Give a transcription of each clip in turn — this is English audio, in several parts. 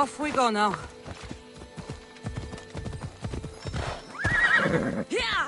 Off we go now. Yeah!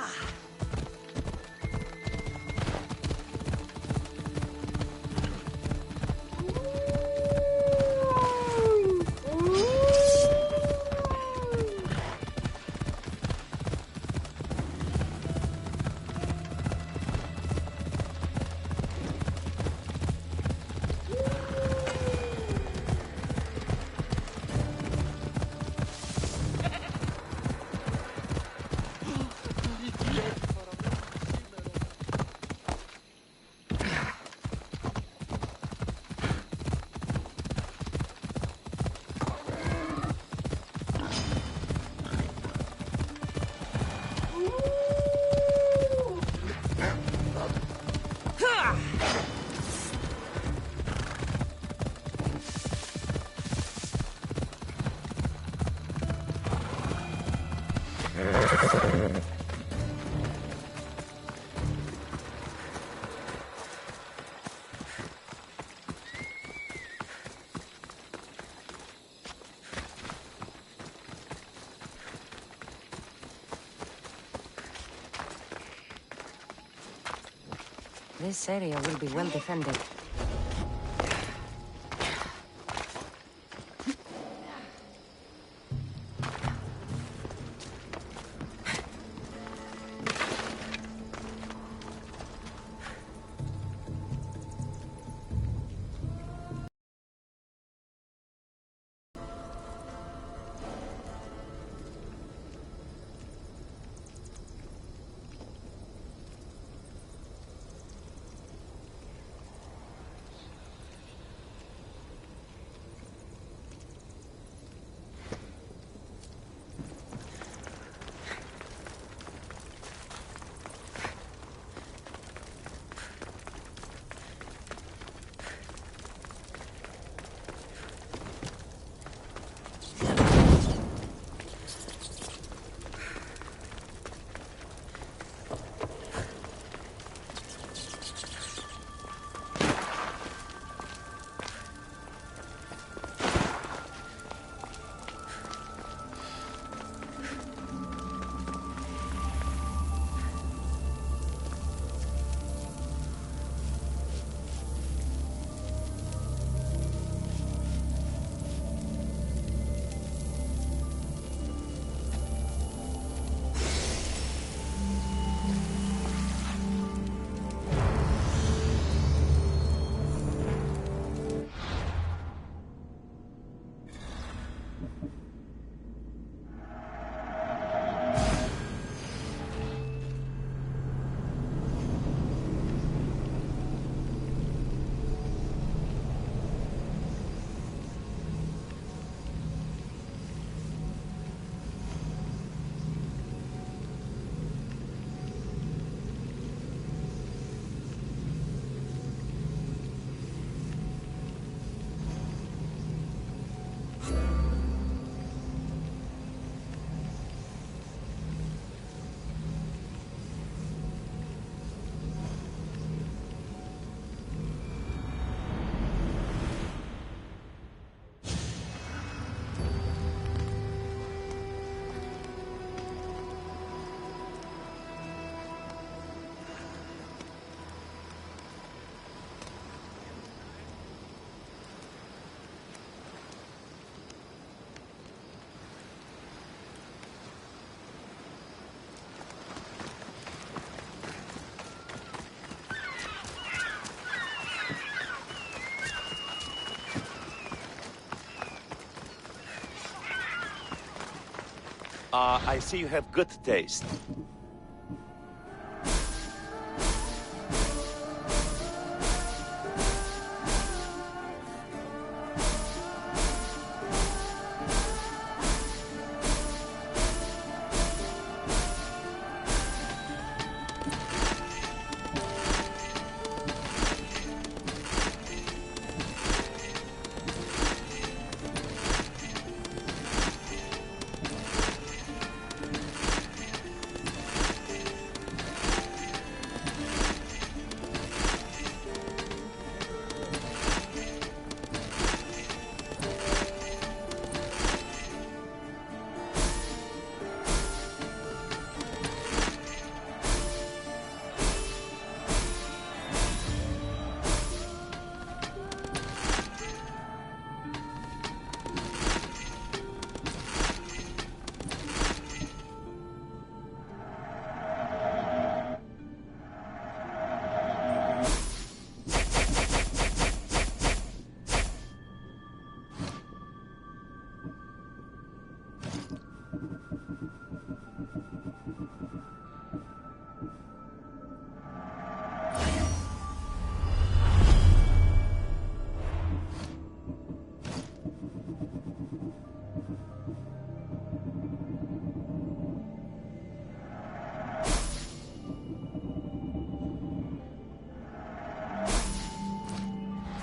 This area will be well defended. I see you have good taste.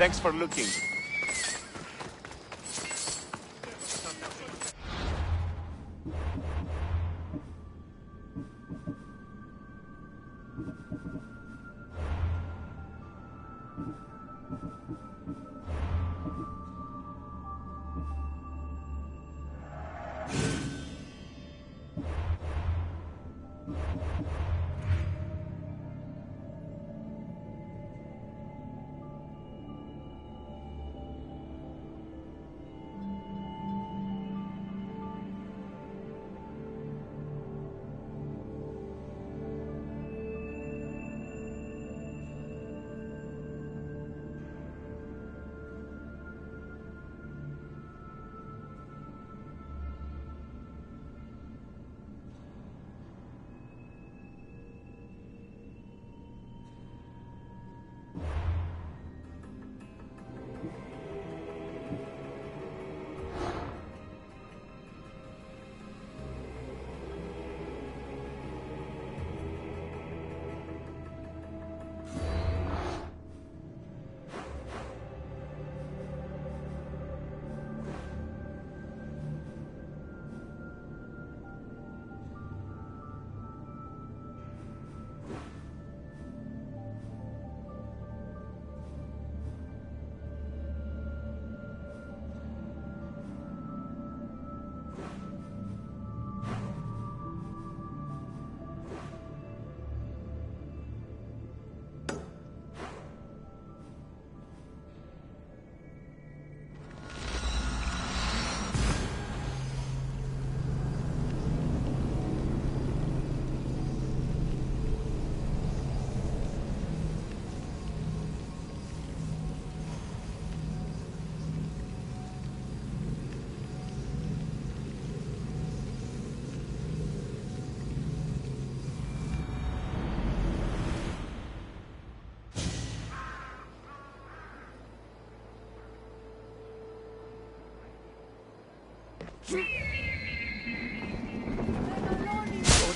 Thanks for looking.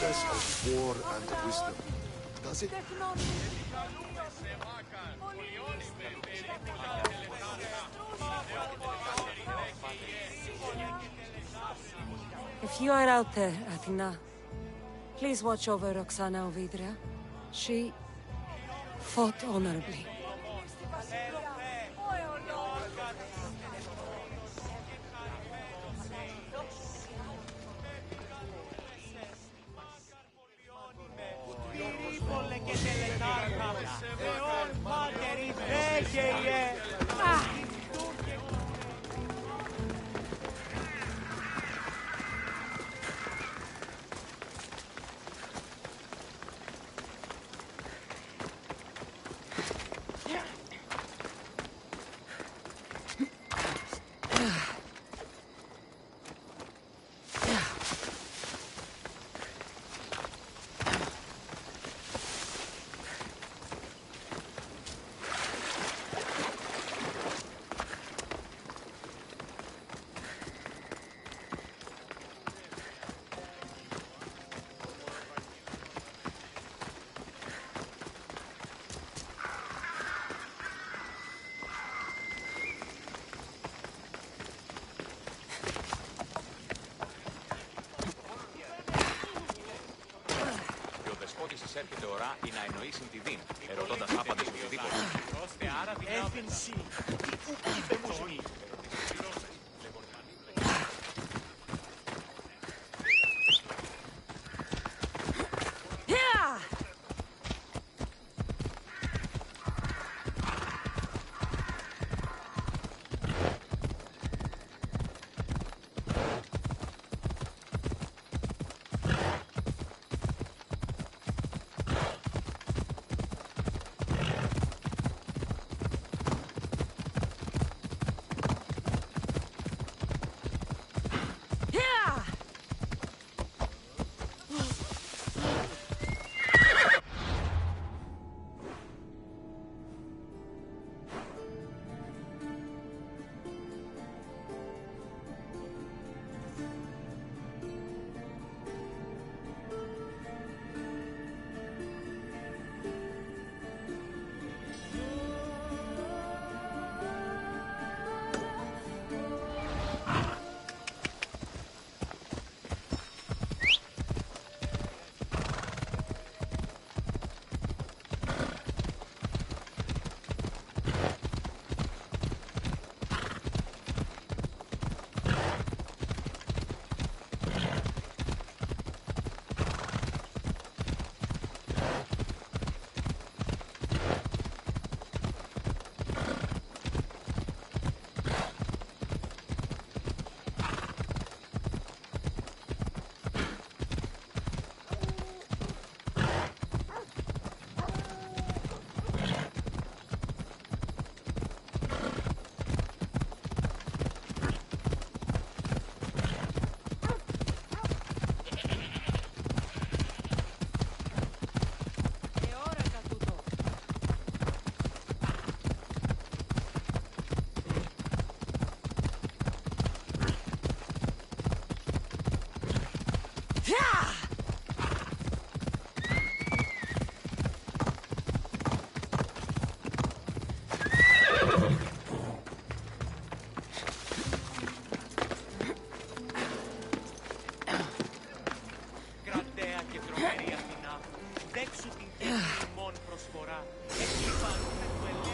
Goddess of war and wisdom. Does it? If you are out there, Athena, please watch over Roxana Ovidria. She fought honorably. Έρχεται ώρα ή να εννοήσει τη δίν, ερωτώντας άπαντες οτιδήποτε. Κρατέα και τρομερή Αθηνά, δέξου την καινή ημών προσφορά, εκλυπαρούμε του ελέγχου.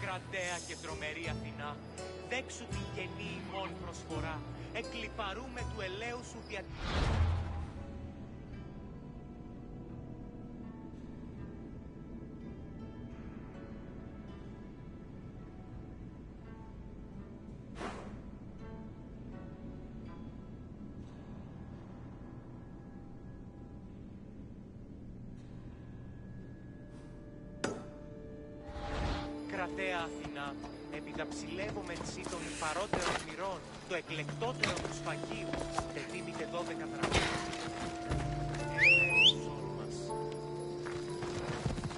Κρατέα και τρομερή Αθηνά, δέξου την καινή ημών προσφορά, εκλυπαρούμε του ελαίου σου δια... Κρατέα Αθηνά, επιταψιλεύομαι εσύ των υπαρότερων μοιρών, το εκλεκτότερο του σφαγίου, πετύμητε 12 δραχμές.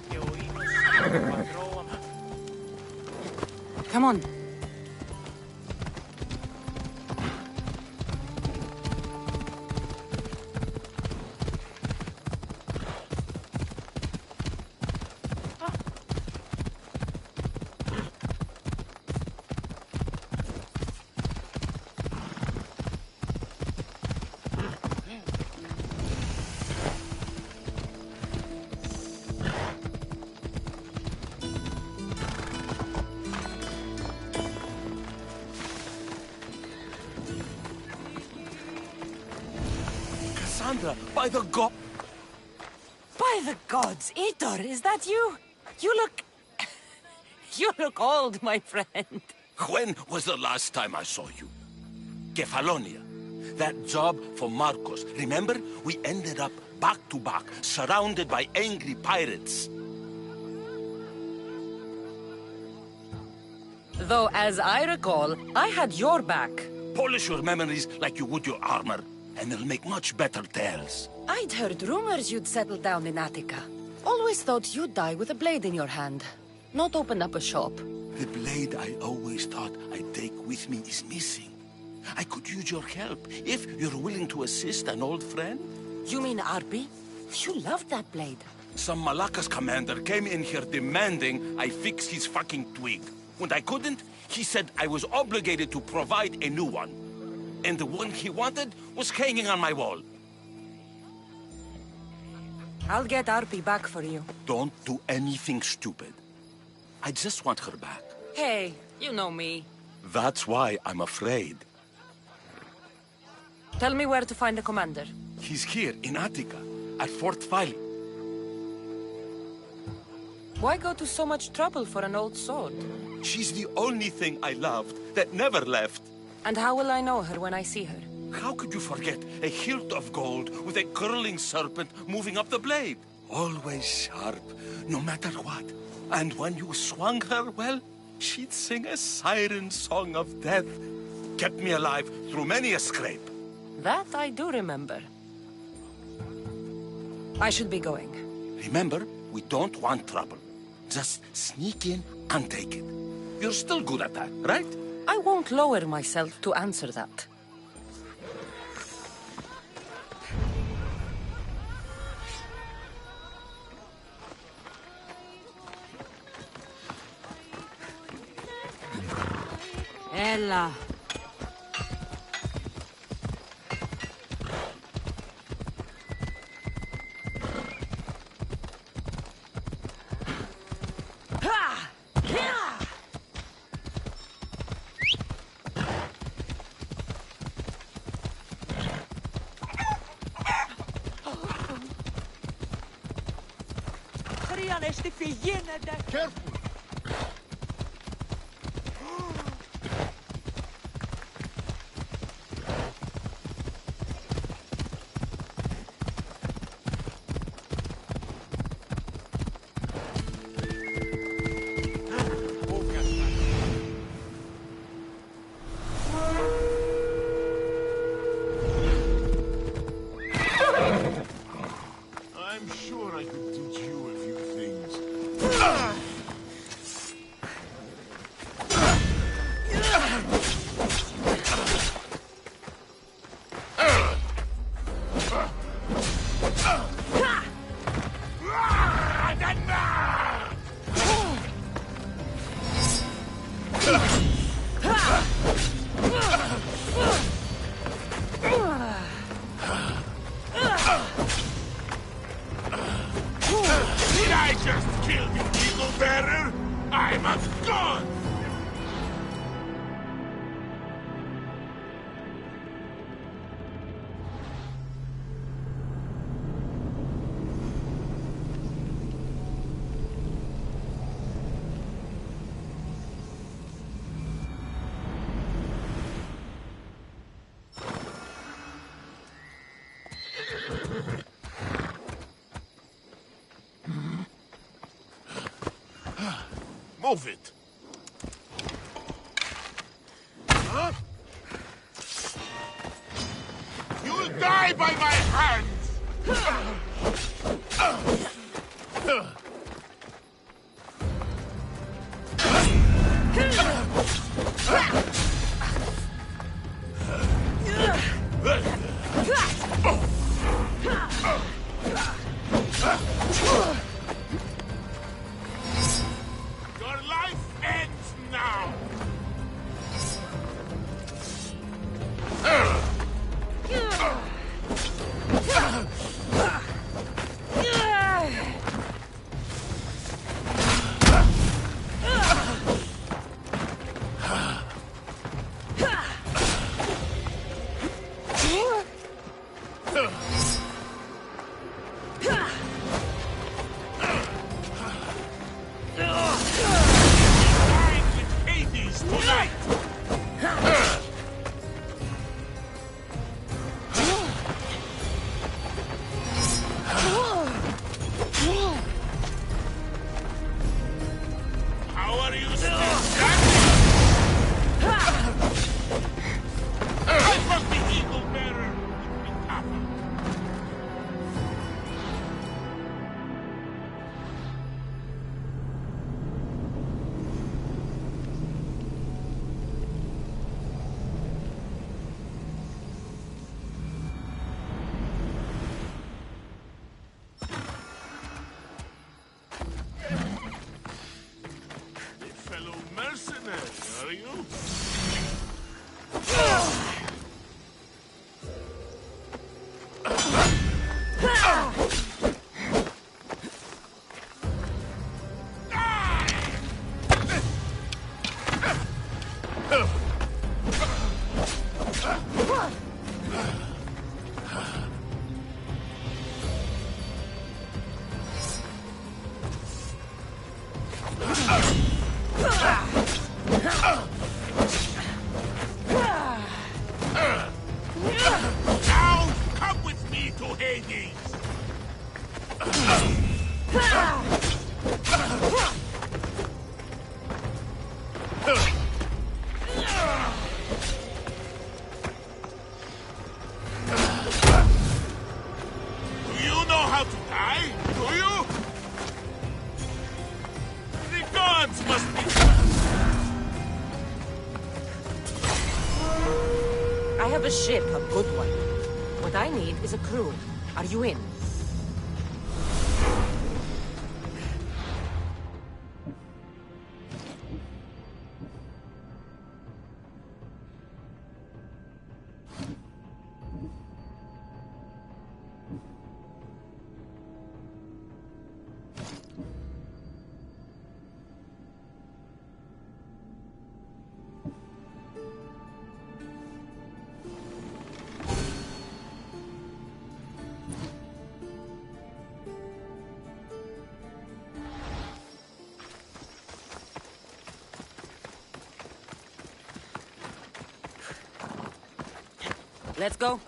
Και ο ίνος του πατρώου αμά. Come on. By the god! By the gods, Aitor, is that you? You look... You look old, my friend. When was the last time I saw you? Kefalonia. That job for Marcos. Remember? We ended up back to back, surrounded by angry pirates. Though, as I recall, I had your back. Polish your memories like you would your armor, and they'll make much better tales. I'd heard rumors you'd settled down in Attica. Always thought you'd die with a blade in your hand, not open up a shop. The blade I always thought I'd take with me is missing. I could use your help, if you're willing to assist an old friend. You mean Arpi? You loved that blade. Some Malakas commander came in here demanding I fix his fucking twig. When I couldn't, he said I was obligated to provide a new one. And the one he wanted was hanging on my wall. I'll get Arpi back for you. Don't do anything stupid. I just want her back. Hey, you know me. That's why I'm afraid. Tell me where to find the commander. He's here in Attica, at Fort Phili. Why go to so much trouble for an old sword? She's the only thing I loved that never left. And how will I know her when I see her? How could you forget a hilt of gold with a curling serpent moving up the blade? Always sharp, no matter what. And when you swung her, well, she'd sing a siren song of death. Kept me alive through many a scrape. That I do remember. I should be going. Remember, we don't want trouble. Just sneak in and take it. You're still good at that, right? I won't lower myself to answer that. Ella. Careful! Did I just kill the eagle bearer? I'm a god! Move it. Huh? You'll die by my hands! Your life ends now! Dine with Hades tonight! How are you still standing? I thought the eagle bearer would be tougher. A fellow mercenary, are you? Now, come with me to Hades! Do you know how to die? Do you? The gods must be... I have a ship, a good one. What I need is a crew. Are you in? Let's go.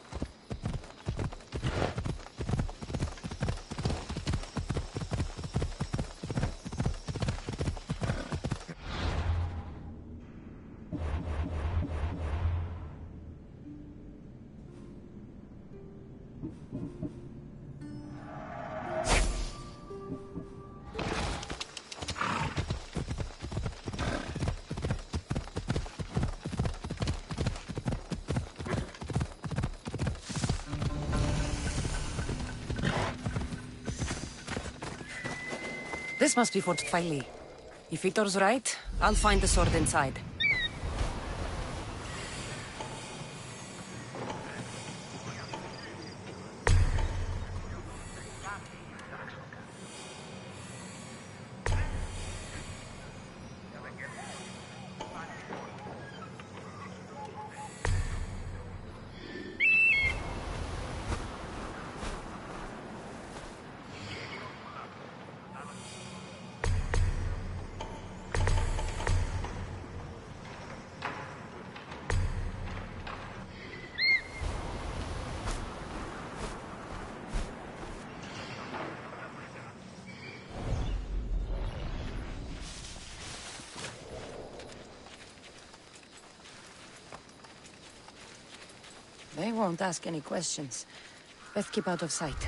This must be Fort Tfaili. If Vitor's right, I'll find the sword inside. They won't ask any questions. Best keep out of sight.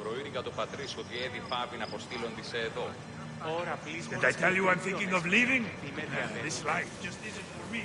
Προήρυγα το πατρίς ότι έδι πάβει να αποστείλον της εδώ. Ωρα, please. Did I tell you I'm thinking of leaving? This life just isn't for me.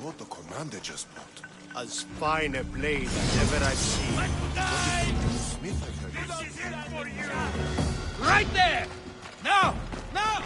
What the commander just brought. As fine a blade as ever I've seen. Smith, I've heard. This is it for you! Right there! Now! Now!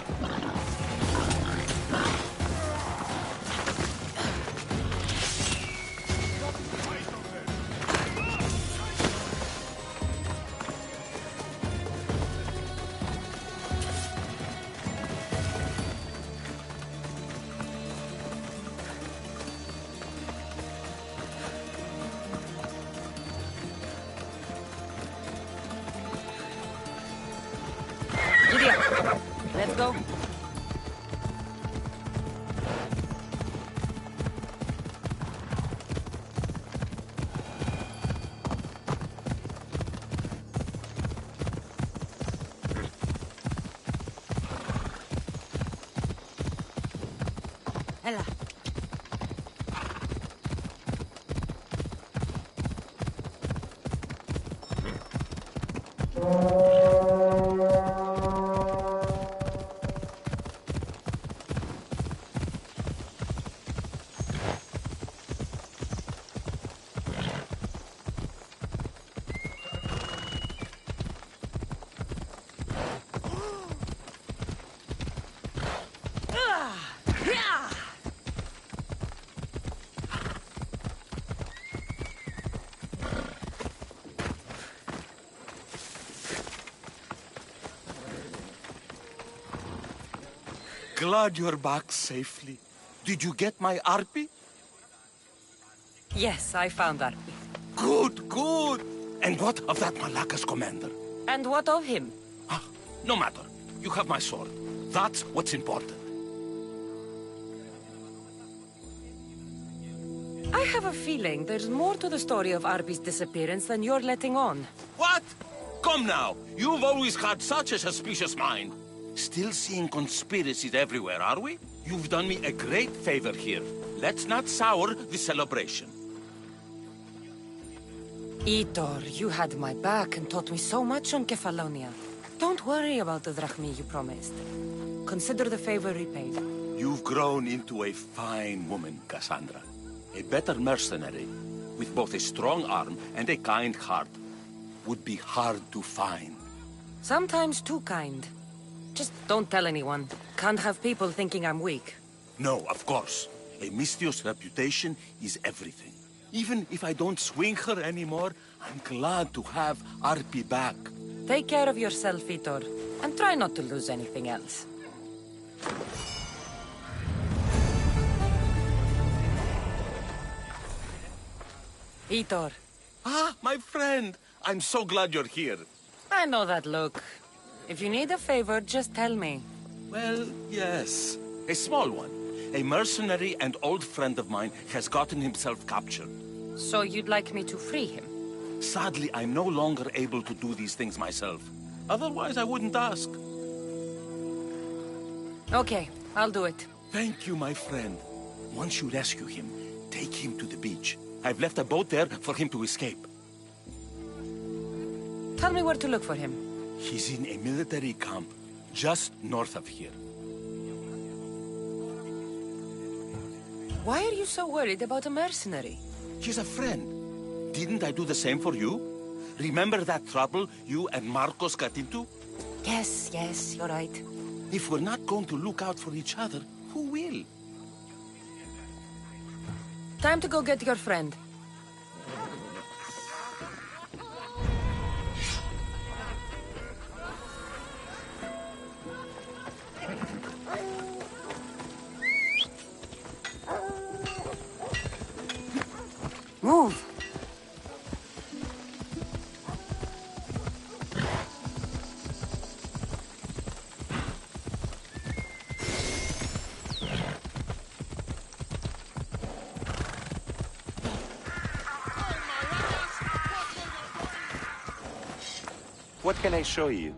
Let's go. Ella. Glad you're back safely. Did you get my Arpy? Yes, I found Arpi. Good, good. And what of that Malaka's commander? And what of him? Ah, no matter. You have my sword. That's what's important. I have a feeling there's more to the story of Arpi's disappearance than you're letting on. What? Come now. You've always had such a suspicious mind. Still seeing conspiracies everywhere, are we? You've done me a great favor here. Let's not sour the celebration. Itor, you had my back and taught me so much on Kefalonia. Don't worry about the drachmi you promised. Consider the favor repaid. You've grown into a fine woman, Cassandra. A better mercenary, with both a strong arm and a kind heart, would be hard to find. Sometimes too kind. Just don't tell anyone. Can't have people thinking I'm weak. No, of course. A Misthios reputation is everything. Even if I don't swing her anymore, I'm glad to have Arpi back. Take care of yourself, Itor. And try not to lose anything else. Itor. Ah, my friend. I'm so glad you're here. I know that look. If you need a favor, just tell me. Well, yes. A small one. A mercenary and old friend of mine has gotten himself captured. So you'd like me to free him? Sadly, I'm no longer able to do these things myself. Otherwise, I wouldn't ask. Okay, I'll do it. Thank you, my friend. Once you rescue him, take him to the beach. I've left a boat there for him to escape. Tell me where to look for him. He's in a military camp just north of here. Why are you so worried about a mercenary? He's a friend. Didn't I do the same for you? Remember that trouble you and Marcos got into? Yes, you're right. If we're not going to look out for each other, who will? Time to go get your friend. Move! What can I show you?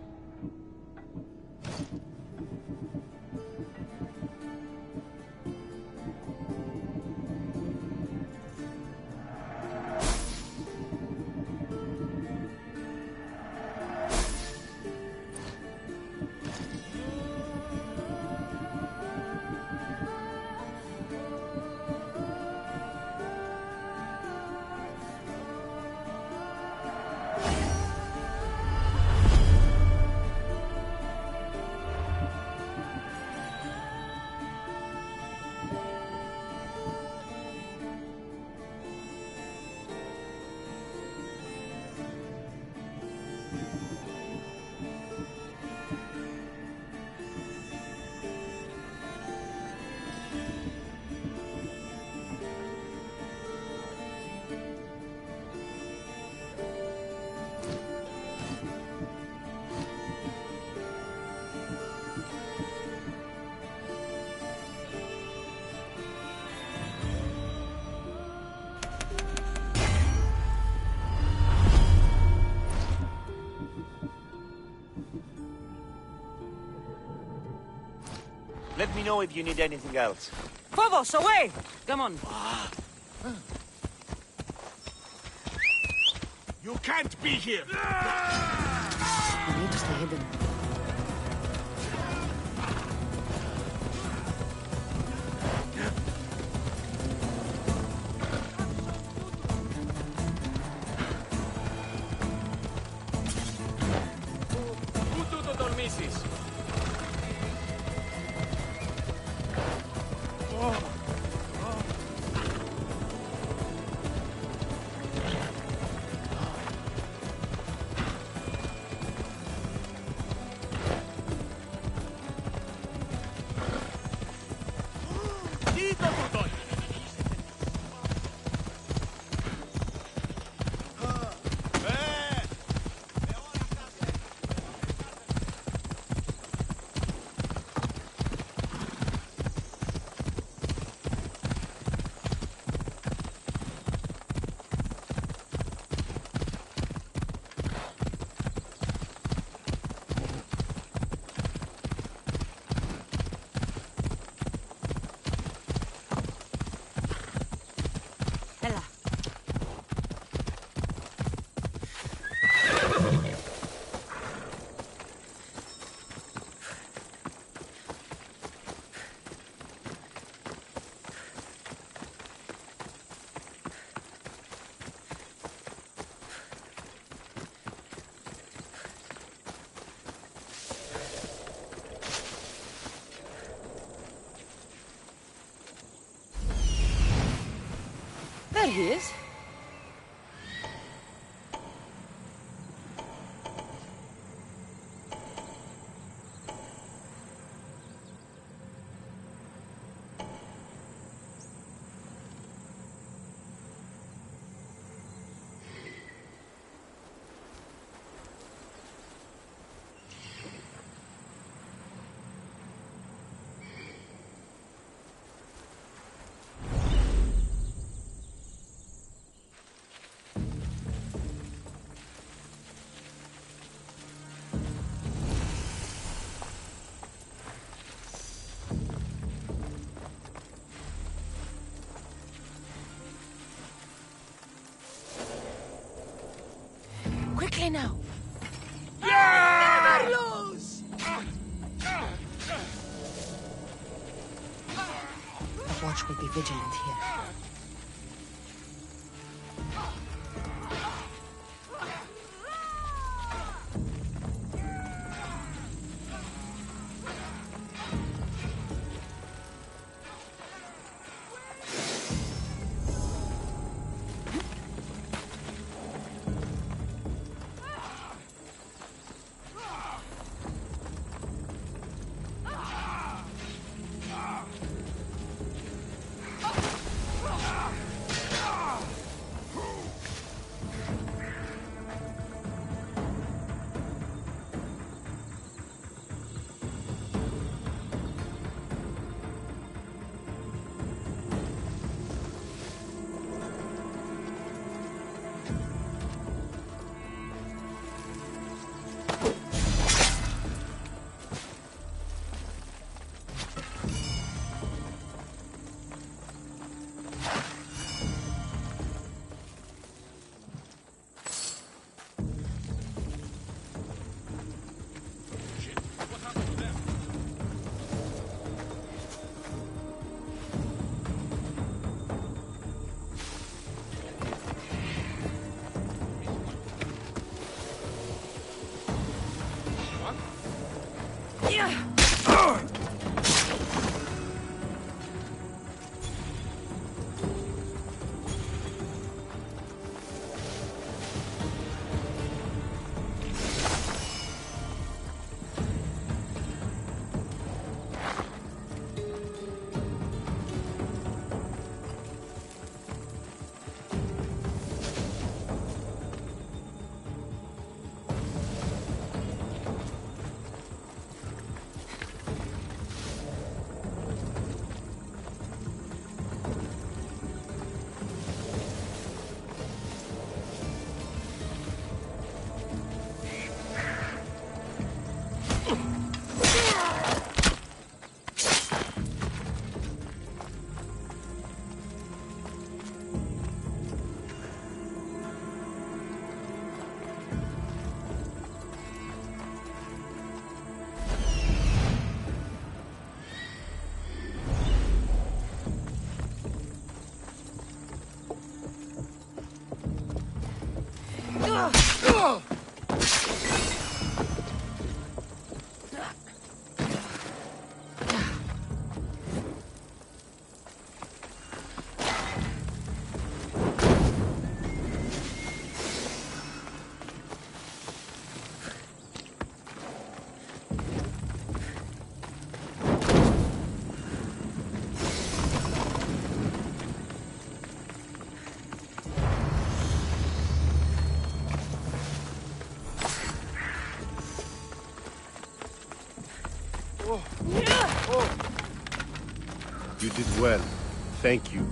Let me know if you need anything else. Phobos, away! Come on. You can't be here! We need to stay hidden. Πού τούτο τολμήσεις? There he is. Quickly now. Yeah! Never lose! The watch will be vigilant here. You did well. Thank you.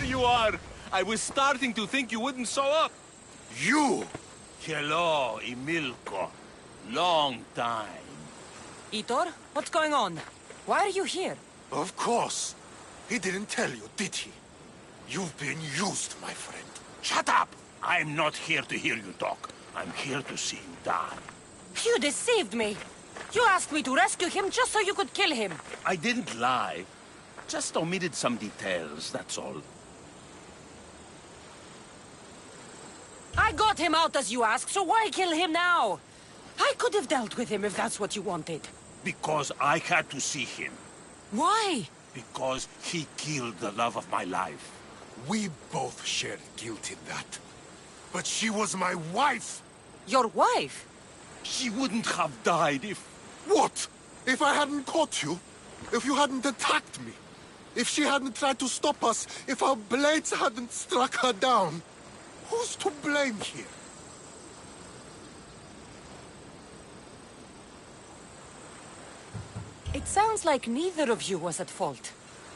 You are! I was starting to think you wouldn't show up. You! Hello, Emilko. Long time. Itor, what's going on? Why are you here? Of course. He didn't tell you, did he? You've been used, my friend. Shut up! I'm not here to hear you talk. I'm here to see you die. You deceived me. You asked me to rescue him just so you could kill him. I didn't lie. Just omitted some details, that's all. I got him out as you asked, so why kill him now? I could have dealt with him if that's what you wanted. Because I had to see him. Why? Because he killed the love of my life. We both shared guilt in that. But she was my wife! Your wife? She wouldn't have died if... What? If I hadn't caught you? If you hadn't attacked me? If she hadn't tried to stop us? If our blades hadn't struck her down? Who's to blame here? It sounds like neither of you was at fault.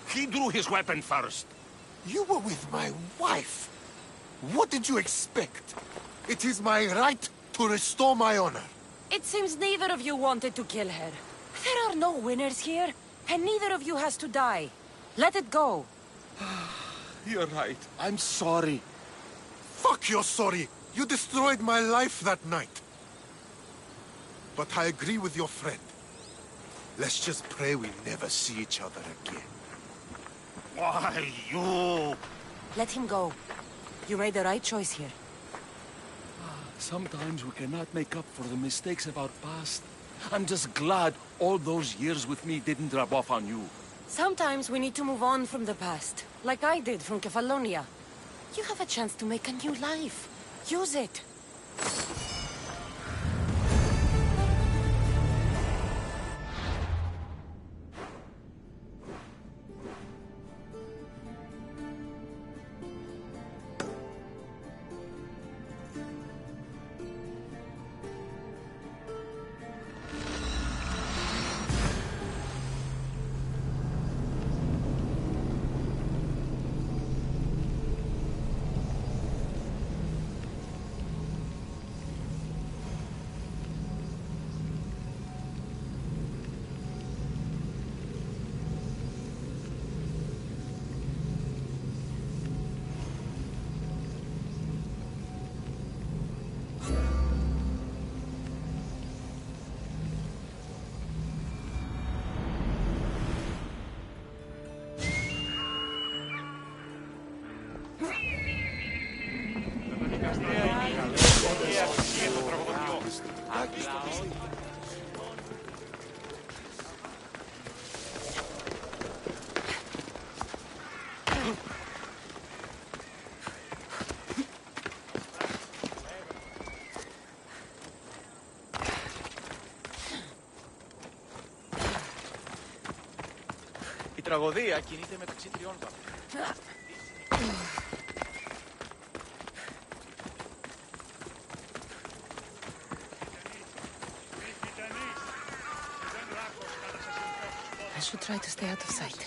He drew his weapon first. You were with my wife. What did you expect? It is my right to restore my honor. It seems neither of you wanted to kill her. There are no winners here, and neither of you has to die. Let it go. You're right. I'm sorry. Fuck your sorry. You destroyed my life that night. But I agree with your friend. Let's just pray we never see each other again. Why, you... Let him go. You made the right choice here. Sometimes we cannot make up for the mistakes of our past. I'm just glad all those years with me didn't rub off on you. Sometimes we need to move on from the past, like I did from Kefalonia. You have a chance to make a new life. Use it. Η τραγωδία κινείται μεταξύ τριών βαθμών. I should try to stay out of sight.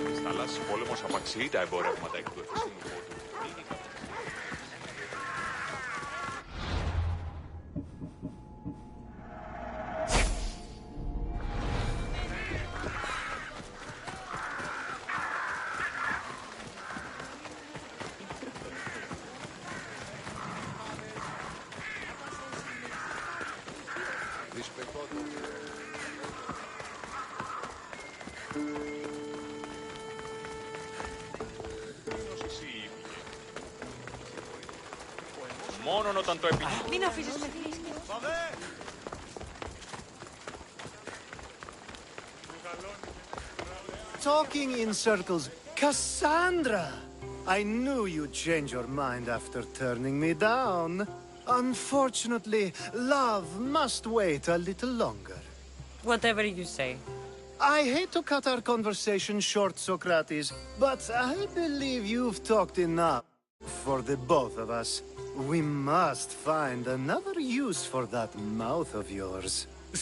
Στις θάλασσες πόλεμος απαξιεί τα εμπορεύματα εκ του εφησίμου πόρτου. Μόνον όταν το επιθυμεί. Μην αφήσεις με θλίψη. Talking in circles. Cassandra! I knew you'd change your mind after turning me down. Unfortunately, love must wait a little longer. Whatever you say. I hate to cut our conversation short, Socrates, but I believe you've talked enough for the both of us. We must find another use for that mouth of yours.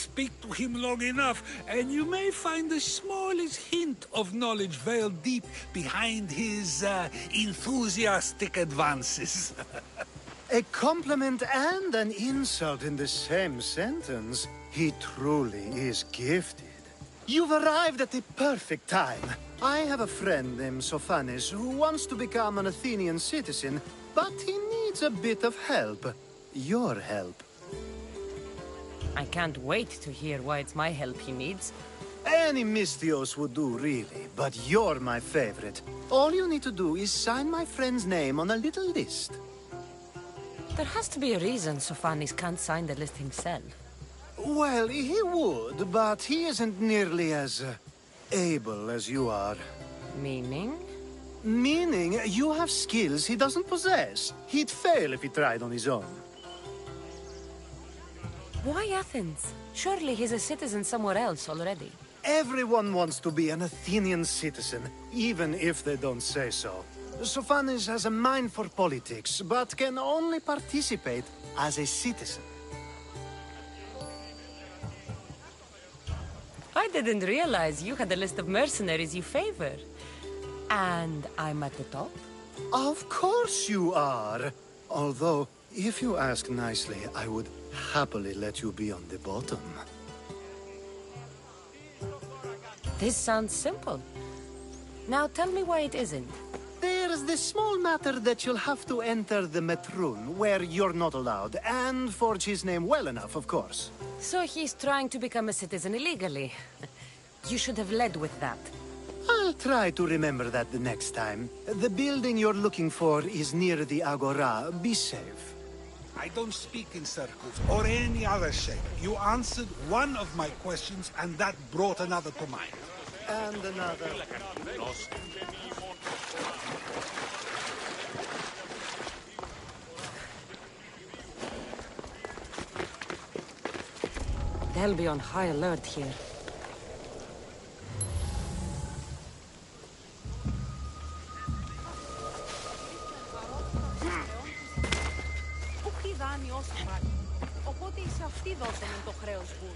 Speak to him long enough, and you may find the smallest hint of knowledge veiled deep behind his enthusiastic advances. A compliment and an insult in the same sentence. He truly is gifted. You've arrived at the perfect time. I have a friend named Sophanes who wants to become an Athenian citizen, but he needs a bit of help. Your help. I can't wait to hear why it's my help he needs. Any Mystios would do, really, but you're my favorite. All you need to do is sign my friend's name on a little list. There has to be a reason Sophanis can't sign the list himself. Well, he would, but he isn't nearly as able as you are. Meaning? Meaning, you have skills he doesn't possess. He'd fail if he tried on his own. Why Athens? Surely he's a citizen somewhere else already. Everyone wants to be an Athenian citizen, even if they don't say so. Sophanis has a mind for politics, but can only participate as a citizen. I didn't realize you had a list of mercenaries you favor. And I'm at the top? Of course you are. Although, if you ask nicely, I would happily let you be on the bottom. This sounds simple. Now tell me why it isn't. There's this small matter that you'll have to enter the Metroon, where you're not allowed, and forge his name well enough, of course. So he's trying to become a citizen illegally. You should have led with that. I'll try to remember that the next time. The building you're looking for is near the Agora. Be safe. I don't speak in circles or any other shape. You answered one of my questions, and that brought another to mind. And another. They'll be on high alert here. Οπότε σε αυτή δώσανε το χρέος βούλου.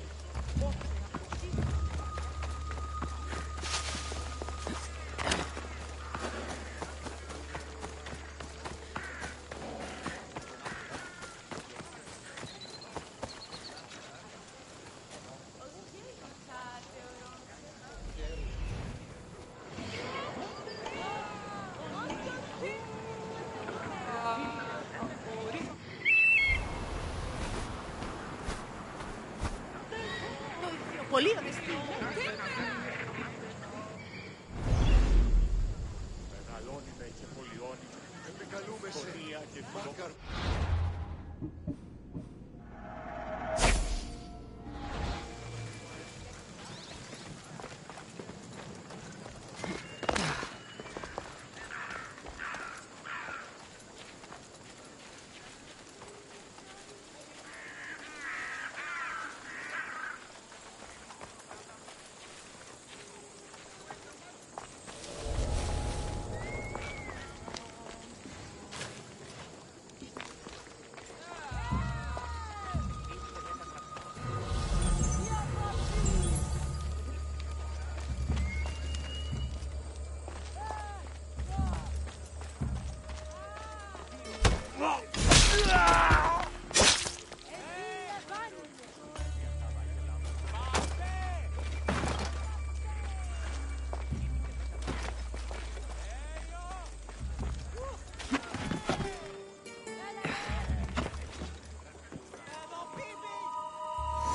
Πολύ οριστή. Μεγαλώνουμε και πολιώνει. Επικαλούμε σε και μάκαρ.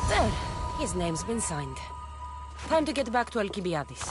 There, his name's been signed. Time to get back to Alcibiades.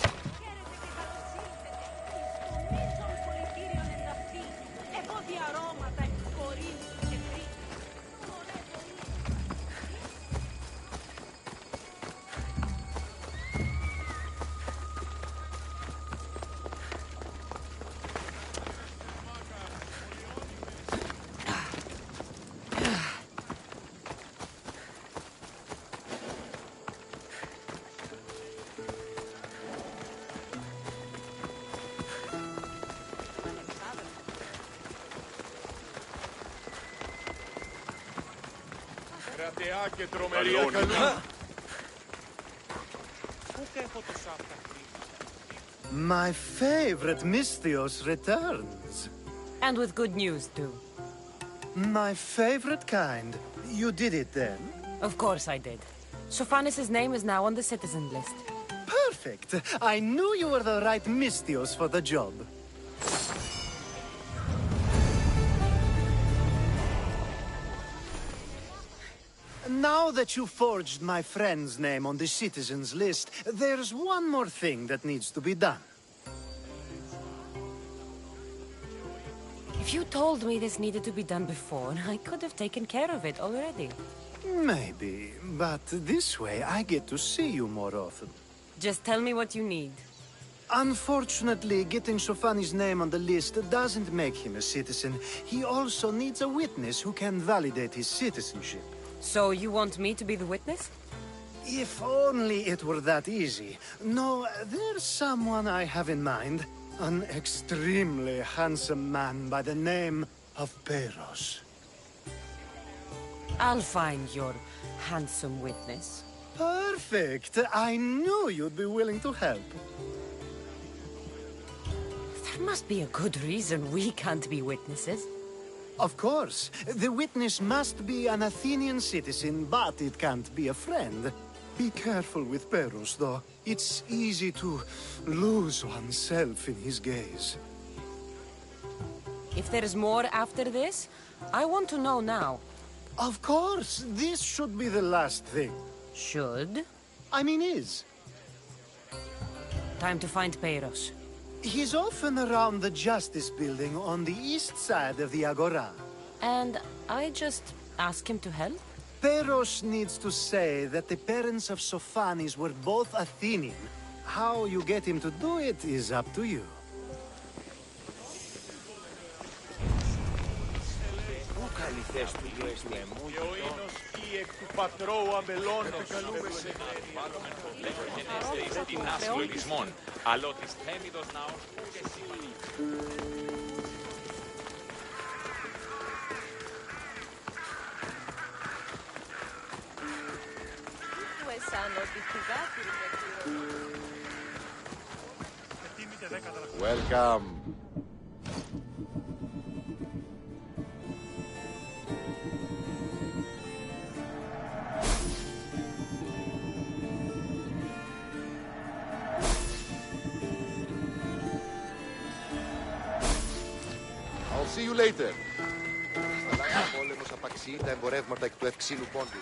Και τρομερή ακαλή. My favorite Misthios returns. And with good news, too. My favorite kind. You did it then? Of course I did. Sophanis' name is now on the citizen list. Perfect. I knew you were the right Misthios for the job. Now that you forged my friend's name on the citizens list, there's one more thing that needs to be done. If If you told me this needed to be done before, I could have taken care of it already. Maybe, but this way I get to see you more often. Just tell me what you need. Unfortunately, getting Sofani's name on the list doesn't make him a citizen. He also needs a witness who can validate his citizenship. So you want me to be the witness? If only it were that easy. No, there's someone I have in mind. An extremely handsome man by the name of Peros. I'll find your handsome witness. Perfect! I knew you'd be willing to help. There must be a good reason we can't be witnesses. Of course. The witness must be an Athenian citizen, but it can't be a friend. Be careful with Peros, though. It's easy to lose oneself in his gaze. If there's more after this, I want to know now. Of course! This should be the last thing. Should? I mean is. Time to find Peros. He's often around the Justice Building on the east side of the Agora. And I just ask him to help? Peros needs to say that the parents of Sophanis were both Athenian. How you get him to do it is up to you. Welcome. I'll see you later. Πόλεμος απαξιεί τα εμπορεύματα εκ του ευξήνου πόντου.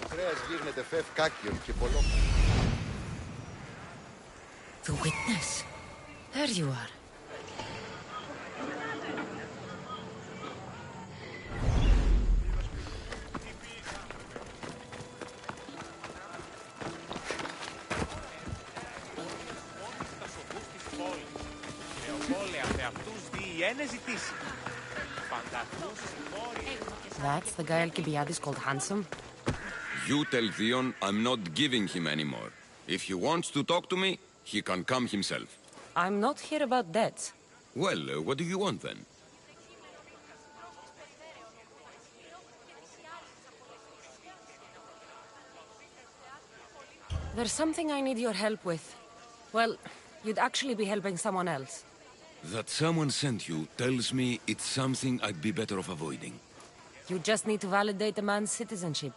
Κρέας γύρνεται φεύ κάκιον και πολλό. The witness. There you are. That's the guy Alcibiades called handsome? You tell Theon I'm not giving him anymore. If he wants to talk to me, he can come himself. I'm not here about debts. Well, what do you want then? There's something I need your help with. Well, you'd actually be helping someone else. That someone sent you tells me it's something I'd be better off avoiding. You just need to validate a man's citizenship.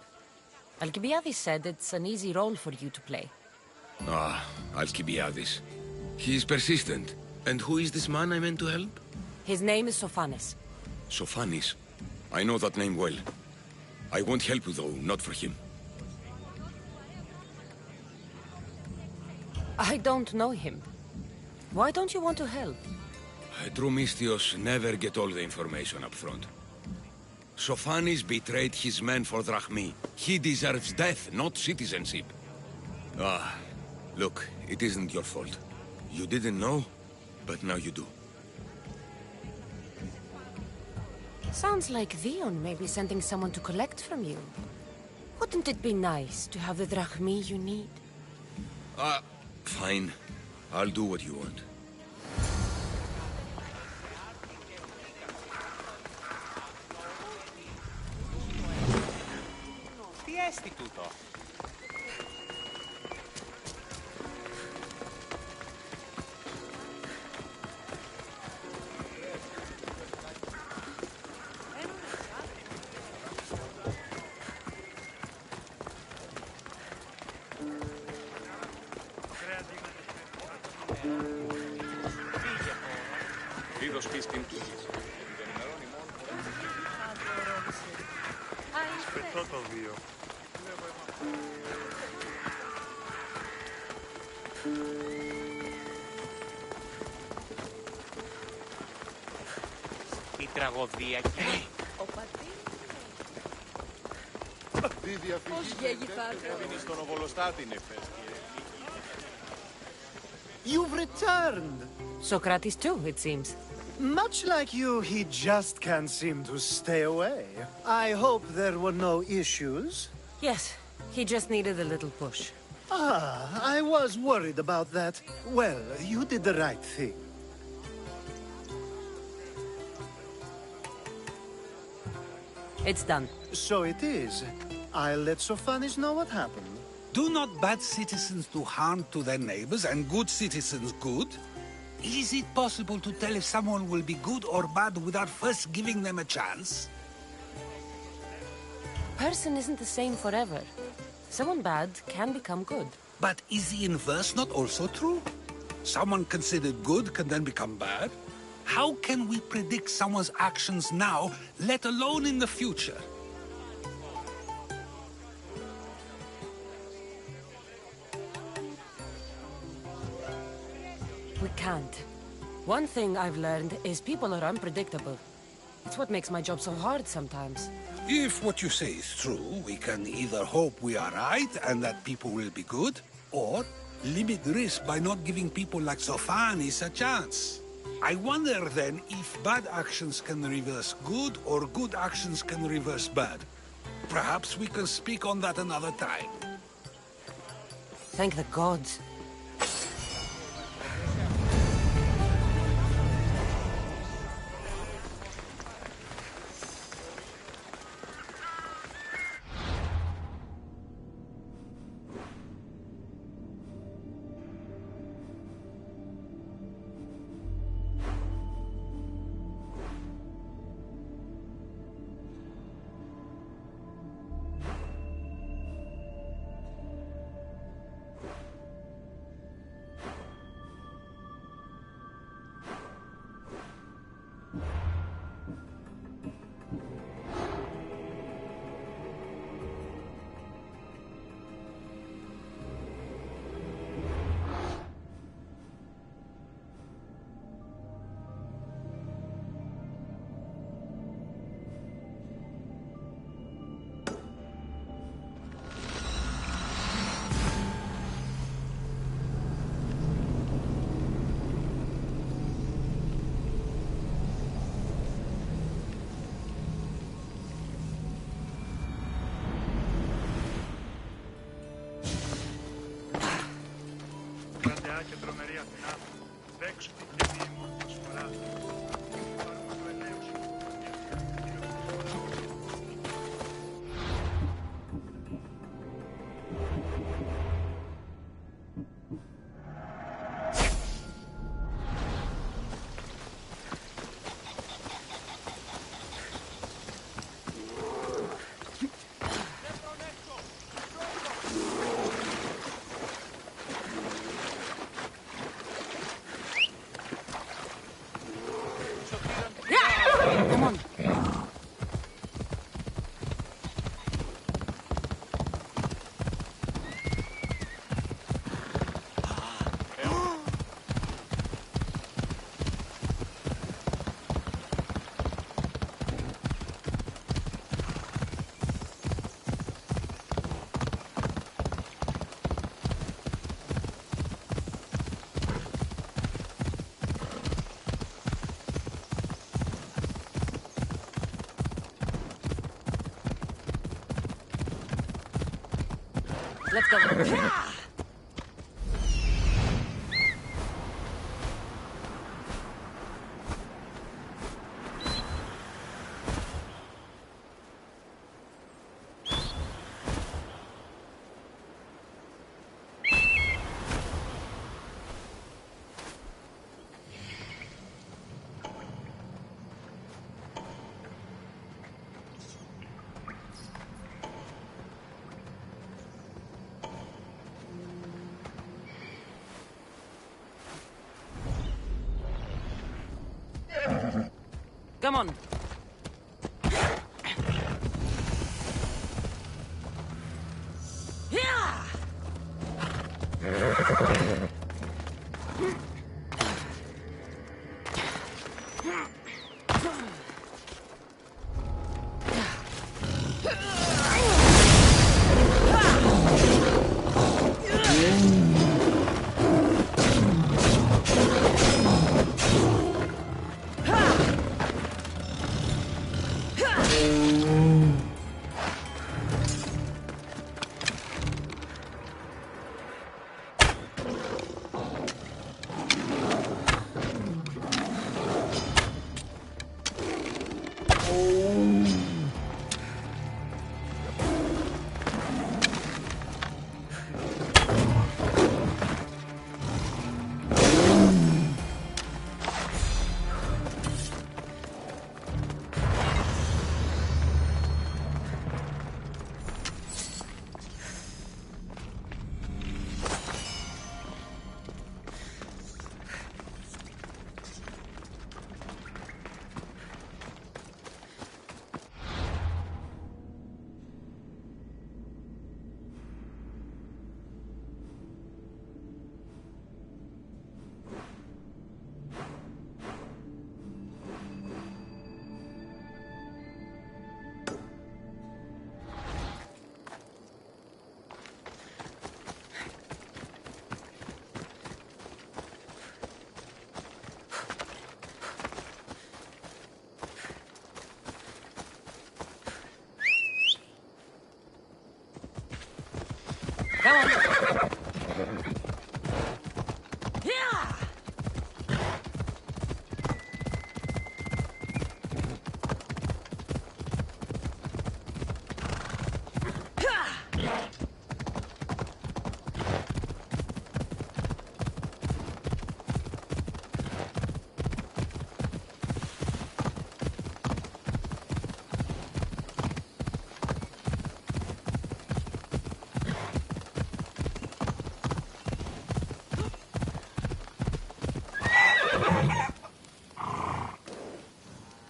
Alcibiades said it's an easy role for you to play. Ah, Alcibiades. He's persistent. And who is this man I meant to help? His name is Sophanes. Sophanis. I know that name well. I want help though, not for him. I don't know him. Why don't you want to help? True Mystios never get all the information up front. Sophanis betrayed his men for drachmi. He deserves death, not citizenship. Ah, look, it isn't your fault. You didn't know, but now you do. Sounds like Theon may be sending someone to collect from you. Wouldn't it be nice to have the drachmi you need? Fine. I'll do what you want. Τι έστι τούτο? Είδος πίστην του. Σπιτώ το βίο. τραγωδία, κύριε. Πώς γέγει στον Οβολοστάτη είναι χθες, κύριε. You've returned! Socrates too, it seems. Much like you, he just can't seem to stay away. I hope there were no issues. Yes, he just needed a little push. Ah, I was worried about that. Well, you did the right thing. It's done. So it is. I'll let Sophanis know what happened. Do not bad citizens do harm to their neighbors and good citizens good? Is it possible to tell if someone will be good or bad without first giving them a chance? A person isn't the same forever. Someone bad can become good. But is the inverse not also true? Someone considered good can then become bad? How can we predict someone's actions now, let alone in the future? We can't. One thing I've learned is people are unpredictable. It's what makes my job so hard sometimes. If what you say is true, we can either hope we are right and that people will be good, or limit risk by not giving people like Sophanis a chance. I wonder then if bad actions can reverse good or good actions can reverse bad. Perhaps we can speak on that another time. Thank the gods. Και τρομερή Αθηνά, δέξου την τιμή μου προσφορά. Πάρουμε το ελέος σου. Come on. Let's go. Come on. Yeah!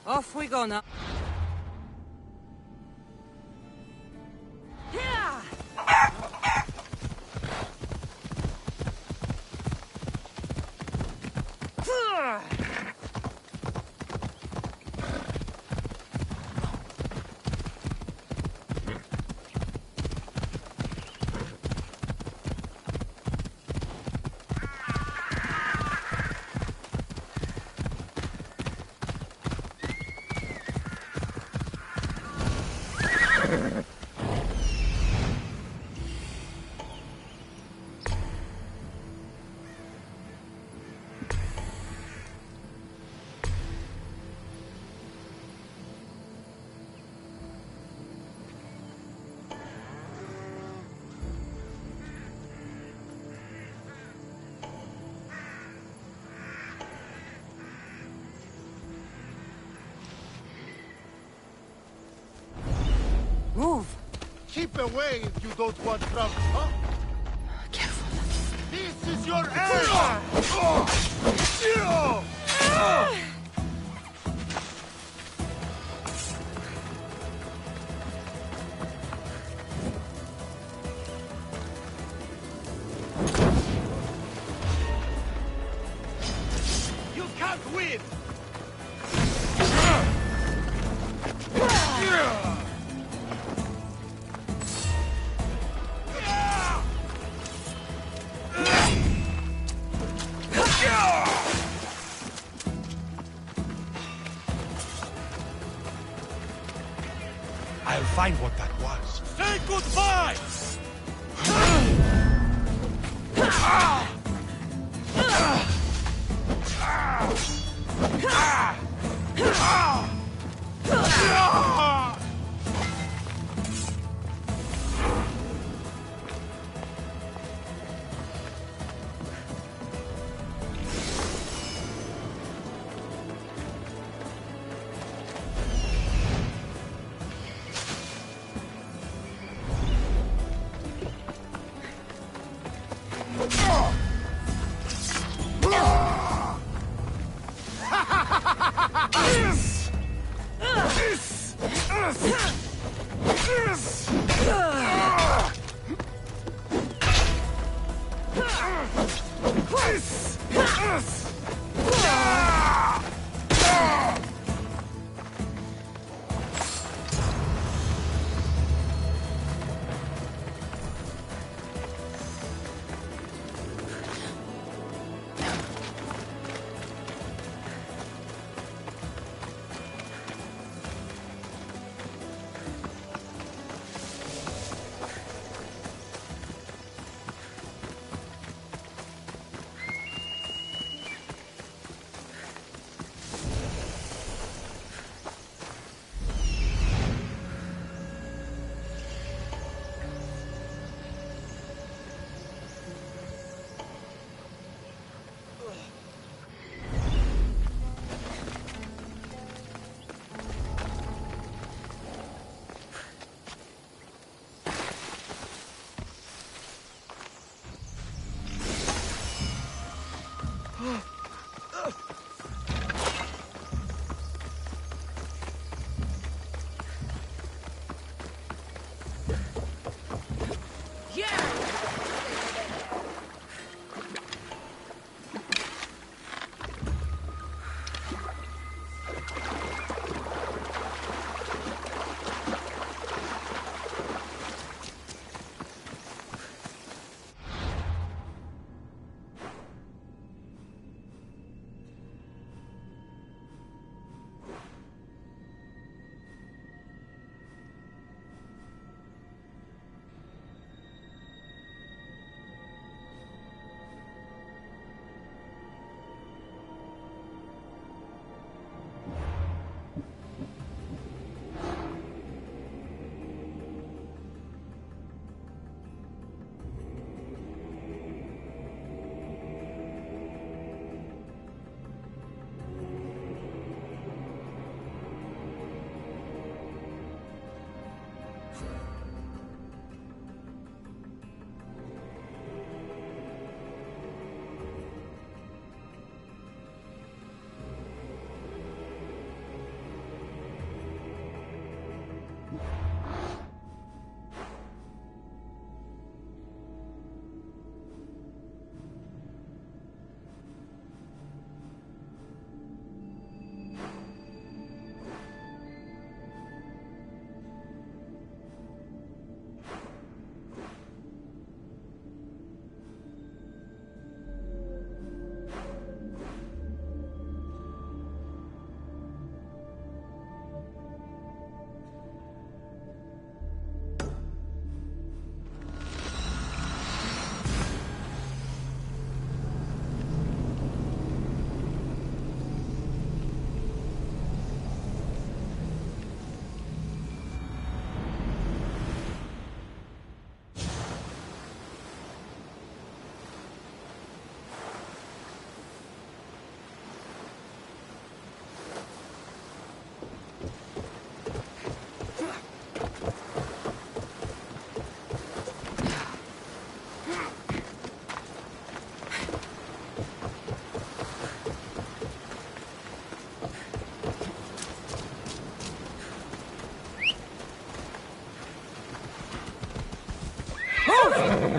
Off we go now. Move! Keep away if you don't want trouble, huh? Careful. This is your end! You can't win! I'll find what that was. Say goodbye!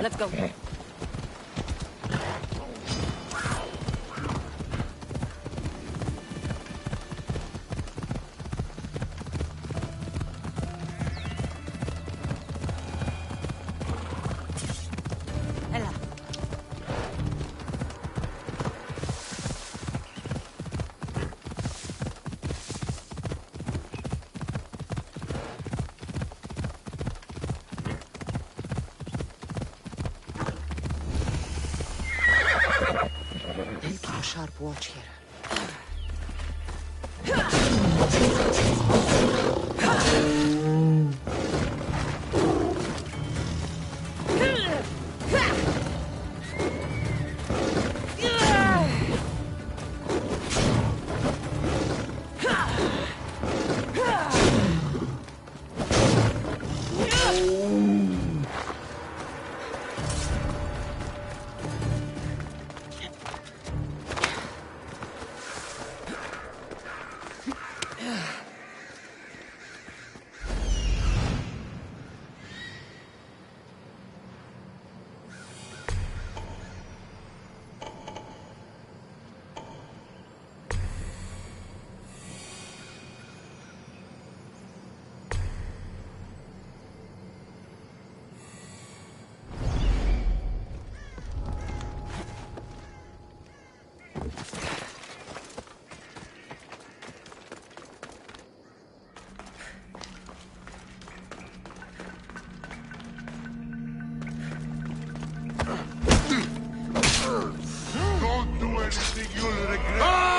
Let's go. Ella. Keep a sharp watch here. Don't do anything you'll regret.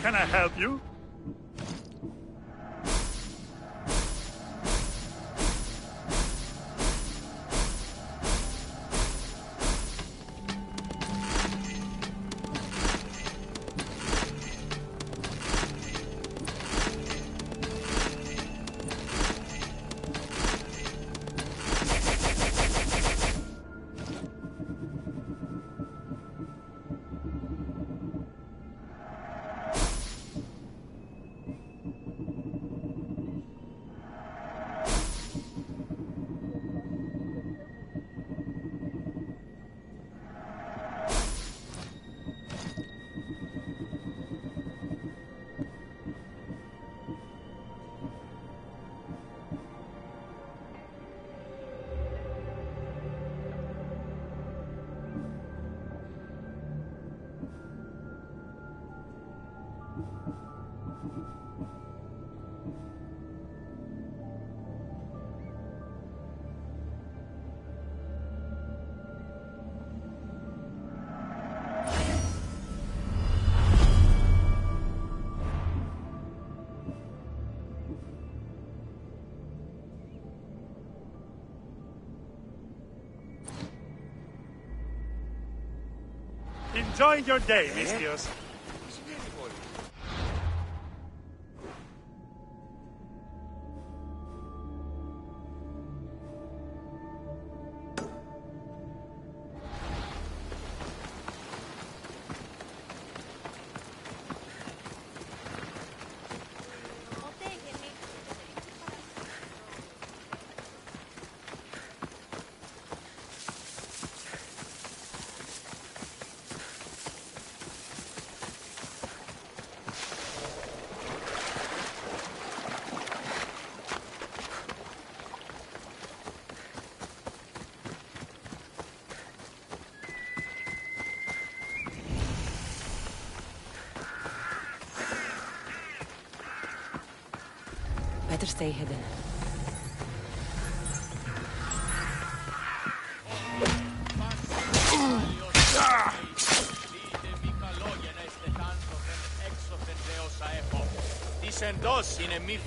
Can I help you? Enjoying your day, Mistios. Better stay hidden. Τις εντός είναι μη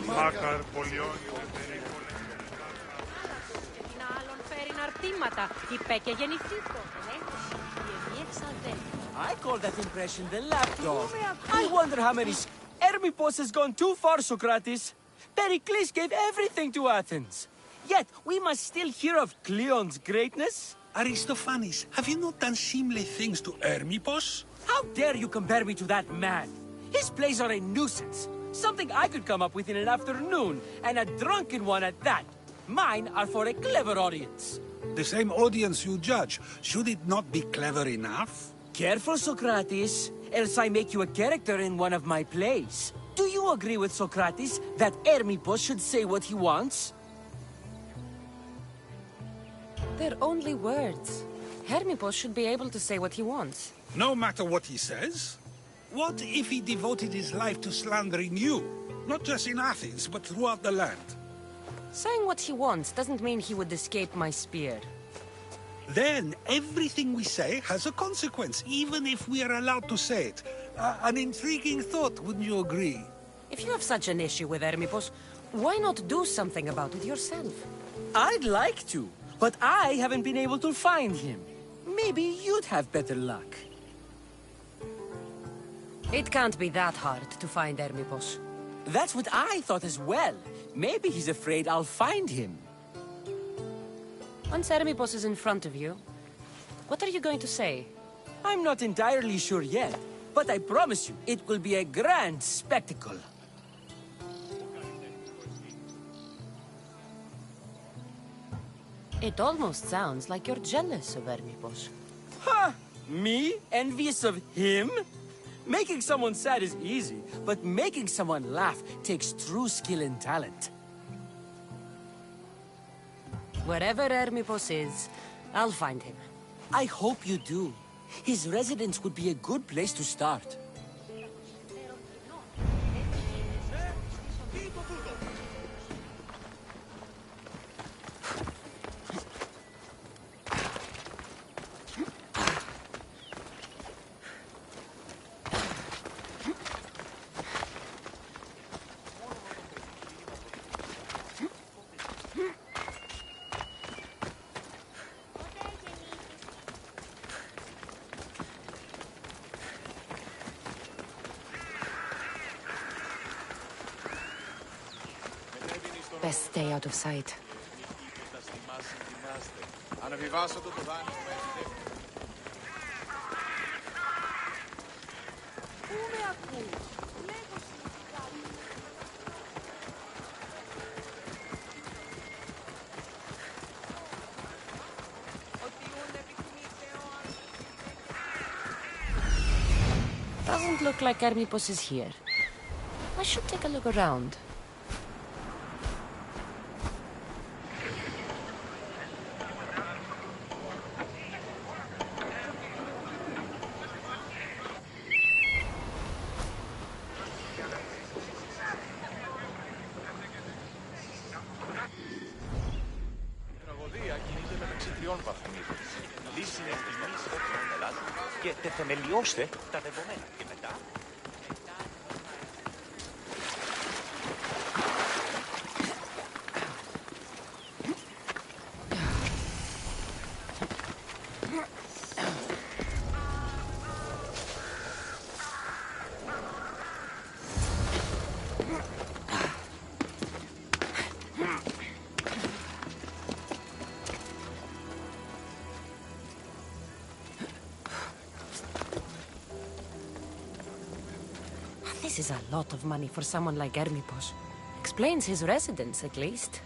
Μάκαρ, πολιόνι. Να άλλον φέρει ναρτήματα. Είπε και γεννηθήτω. I call that impression the lapdog. I wonder how many... Hermippos has gone too far, Socrates. Pericles gave everything to Athens. Yet, we must still hear of Cleon's greatness. Aristophanes, have you not done similar things to Hermippos? How dare you compare me to that man? His plays are a nuisance. Something I could come up with in an afternoon, and a drunken one at that. Mine are for a clever audience. The same audience you judge. Should it not be clever enough? Careful, Socrates, else I make you a character in one of my plays. Do you agree with Socrates that Hermippos should say what he wants? They're only words. Hermippos should be able to say what he wants. No matter what he says? What if he devoted his life to slandering you? Not just in Athens, but throughout the land. Saying what he wants doesn't mean he would escape my spear. Then everything we say has a consequence, even if we are allowed to say it. An intriguing thought, wouldn't you agree? If you have such an issue with Hermippos, why not do something about it yourself? I'd like to, but I haven't been able to find him. Maybe you'd have better luck. It can't be that hard to find Hermippos. That's what I thought as well. Maybe he's afraid I'll find him. Once Hermippos is in front of you, what are you going to say? I'm not entirely sure yet, but I promise you, it will be a grand spectacle. It almost sounds like you're jealous of Hermippos. Ha! Me? Envious of him? Making someone sad is easy, but making someone laugh takes true skill and talent. Wherever Hermippos is, I'll find him. I hope you do. His residence would be a good place to start. Best stay out of sight. Doesn't look like Hermippos is here. I should take a look around. Και θεμελιώστε τα δεδομένα. Και μετά... This is a lot of money for someone like Hermippos. Explains his residence, at least.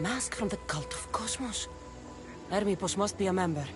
Mask from the cult of Cosmos. Hermippos must be a member.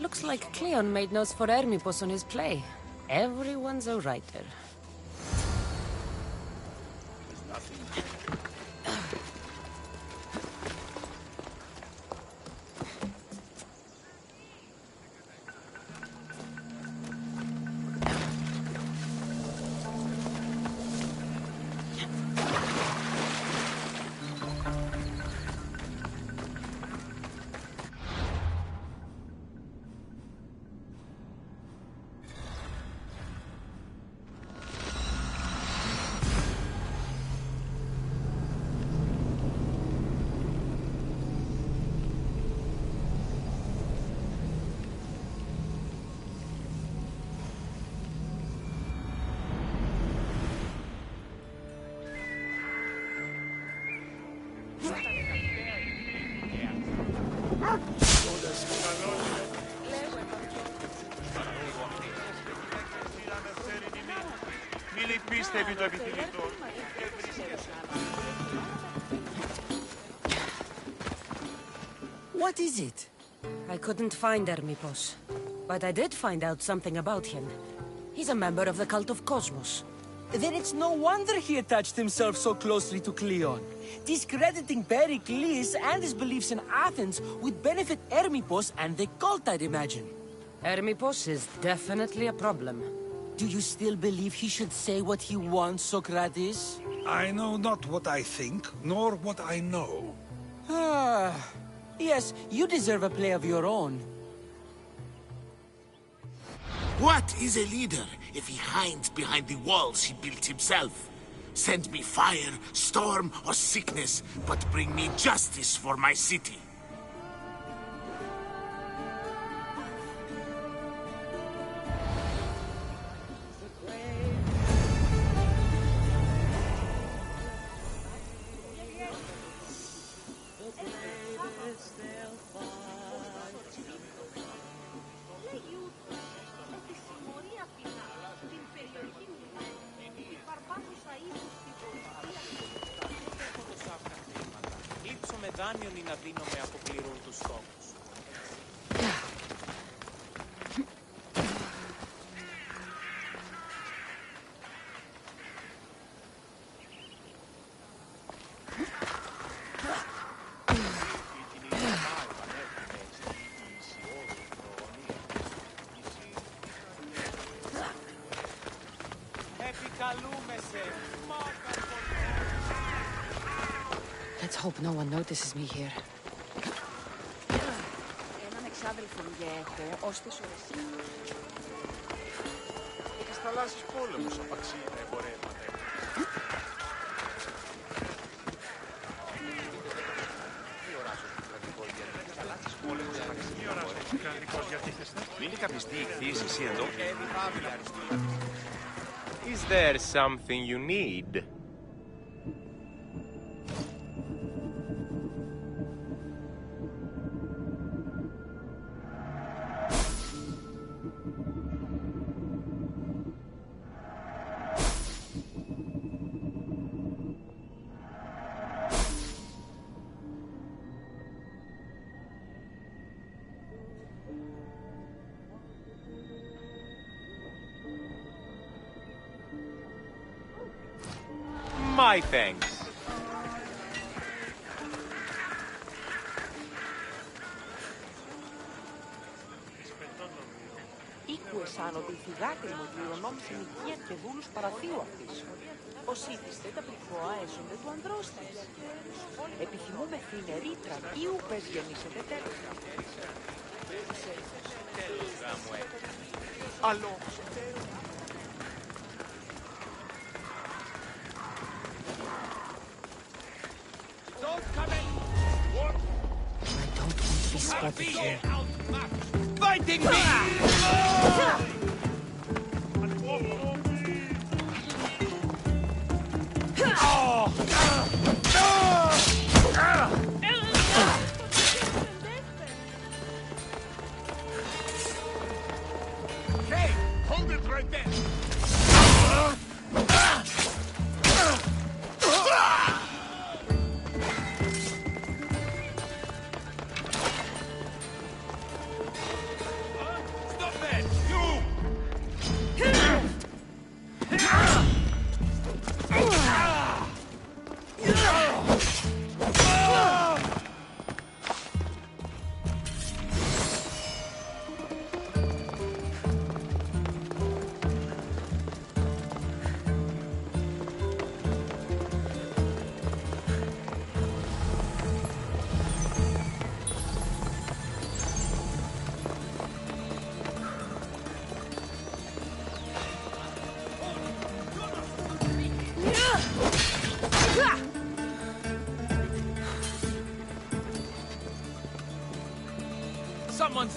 Looks like Cleon made notes for Hermipos on his play. Everyone's a writer. What is it? I couldn't find Hermipos, but I did find out something about him. He's a member of the cult of Cosmos. Then it's no wonder he attached himself so closely to Cleon. Discrediting Pericles and his beliefs in Athens would benefit Hermipos and the cult, I'd imagine. Hermipos is definitely a problem. Do you still believe he should say what he wants, Socrates? I know not what I think, nor what I know. Yes, you deserve a play of your own. What is a leader if he hides behind the walls he built himself? Send me fire, storm, or sickness, but bring me justice for my city. Δάνειον είναι αδύνο με αποκληρούν τους στόχους. Επικαλούμεσαι. Let's hope no one notices me here. Έναν εξάδελφο για έχω, ως τις ώρες. Έχεις θαλάσσιους πόλεμους, απαξίνα, εμπορεύματα. Μην καπιστεί η χθήση εσύ εδώ. Is there something you need? My thanks. Ήκουεσαν ότι η θυγάτρη μου κληρονόμησε νοικία και δούλους παραθείου αυτής. Ως ήθιστε τα πληθώα έσονται του ανδρός της. Επιθυμούμε θυνερή τραγή ούπες γεννήσετε τέλος. Allot. I don't want to be spotted here. Fighting me! Hey, hold it right there!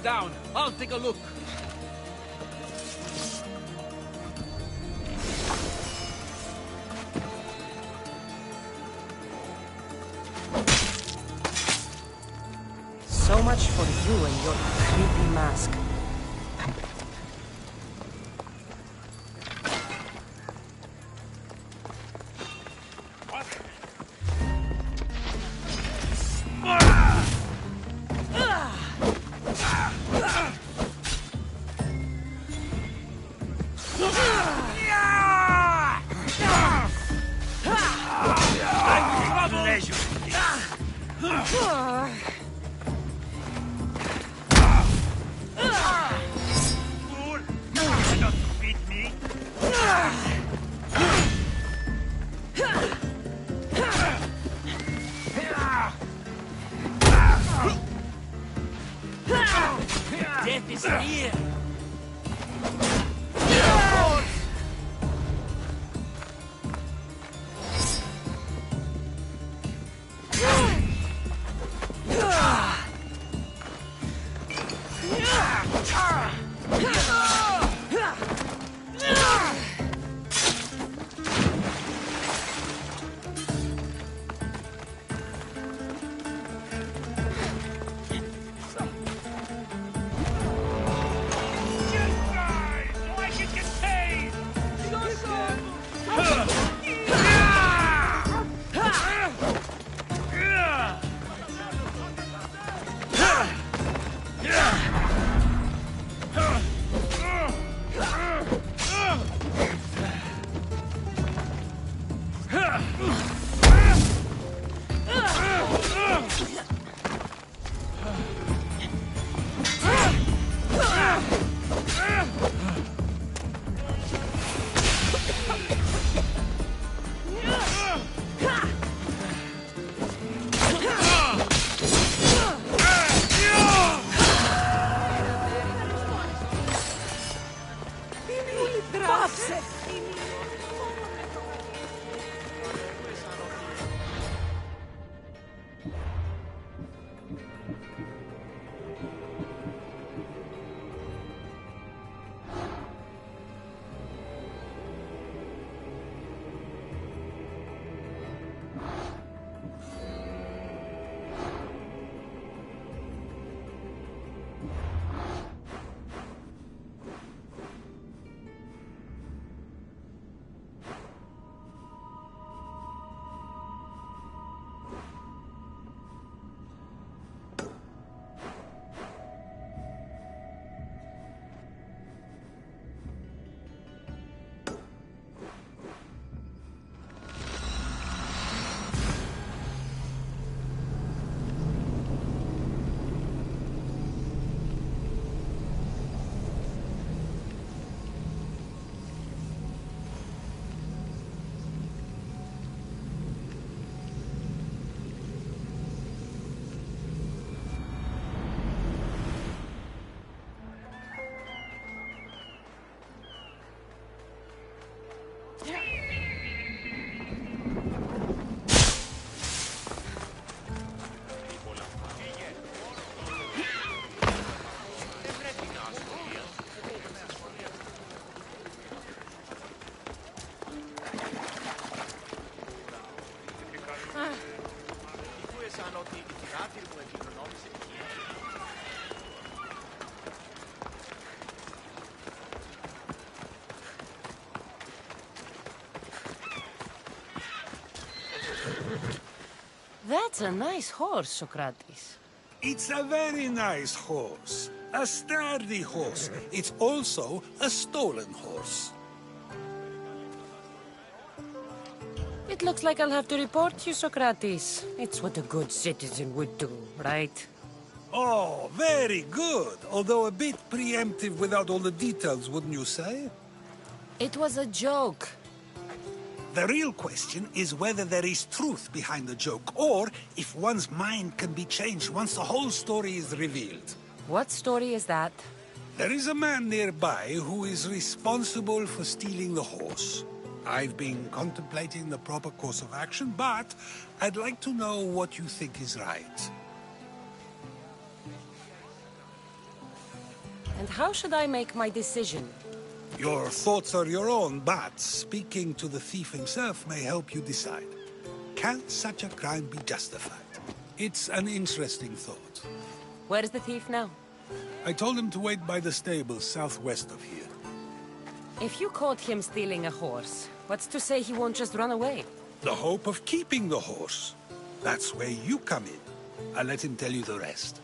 down. I'll take a look. So much for you and your creepy mask. Death is here! That's a nice horse, Socrates. It's a very nice horse. A sturdy horse. It's also a stolen horse. It looks like I'll have to report you, Socrates. It's what a good citizen would do, right? Oh, very good. Although a bit preemptive without all the details, wouldn't you say? It was a joke. The real question is whether there is truth behind the joke, or if one's mind can be changed once the whole story is revealed. What story is that? There is a man nearby who is responsible for stealing the horse. I've been contemplating the proper course of action, but I'd like to know what you think is right. And how should I make my decision? Your thoughts are your own, but speaking to the thief himself may help you decide. Can such a crime be justified? It's an interesting thought. Where's the thief now? I told him to wait by the stable southwest of here. If you caught him stealing a horse, what's to say he won't just run away? The hope of keeping the horse. That's where you come in. I'll let him tell you the rest.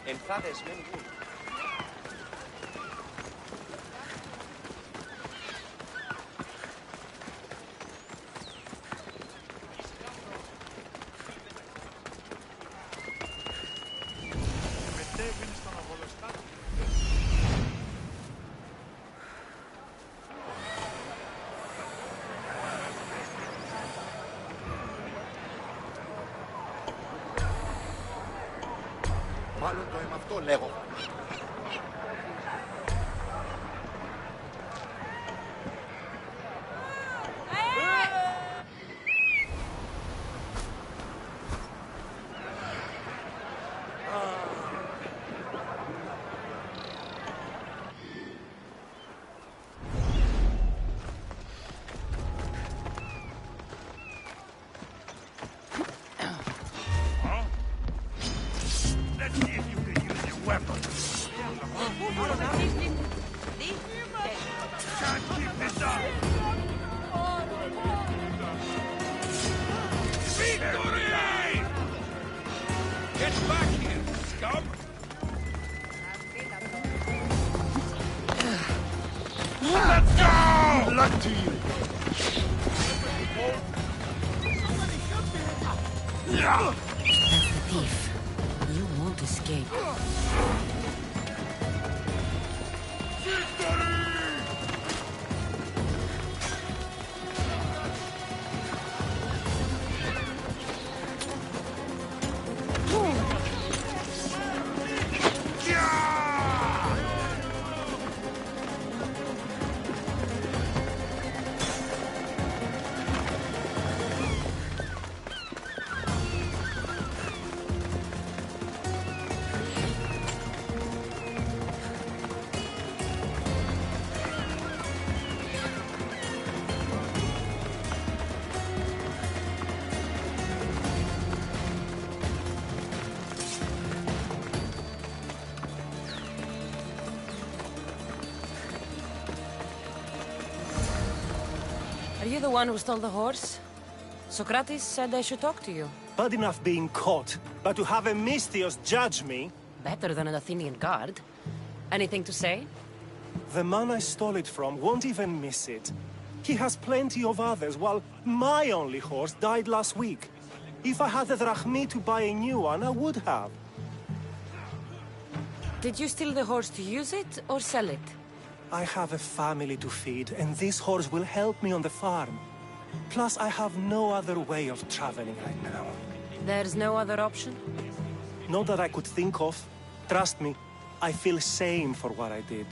Ενθάδες μεν γουλ. Μετέβαινε στον Αβολοστάτο. Μάλλον το αίμα αυτό λέγω. Let's see if you can use your weapon. Can't keep this up. Victory! Get back here, scum! Let's go! Blood to you. Thief, you won't escape. Are you the one who stole the horse? Socrates said I should talk to you. Bad enough being caught, but to have a Misthios judge me? Better than an Athenian guard. Anything to say? The man I stole it from won't even miss it. He has plenty of others, while my only horse died last week. If I had the drachmi to buy a new one, I would have. Did you steal the horse to use it, or sell it? I have a family to feed, and this horse will help me on the farm. Plus, I have no other way of traveling right now. There's no other option? Not that I could think of. Trust me, I feel shame for what I did.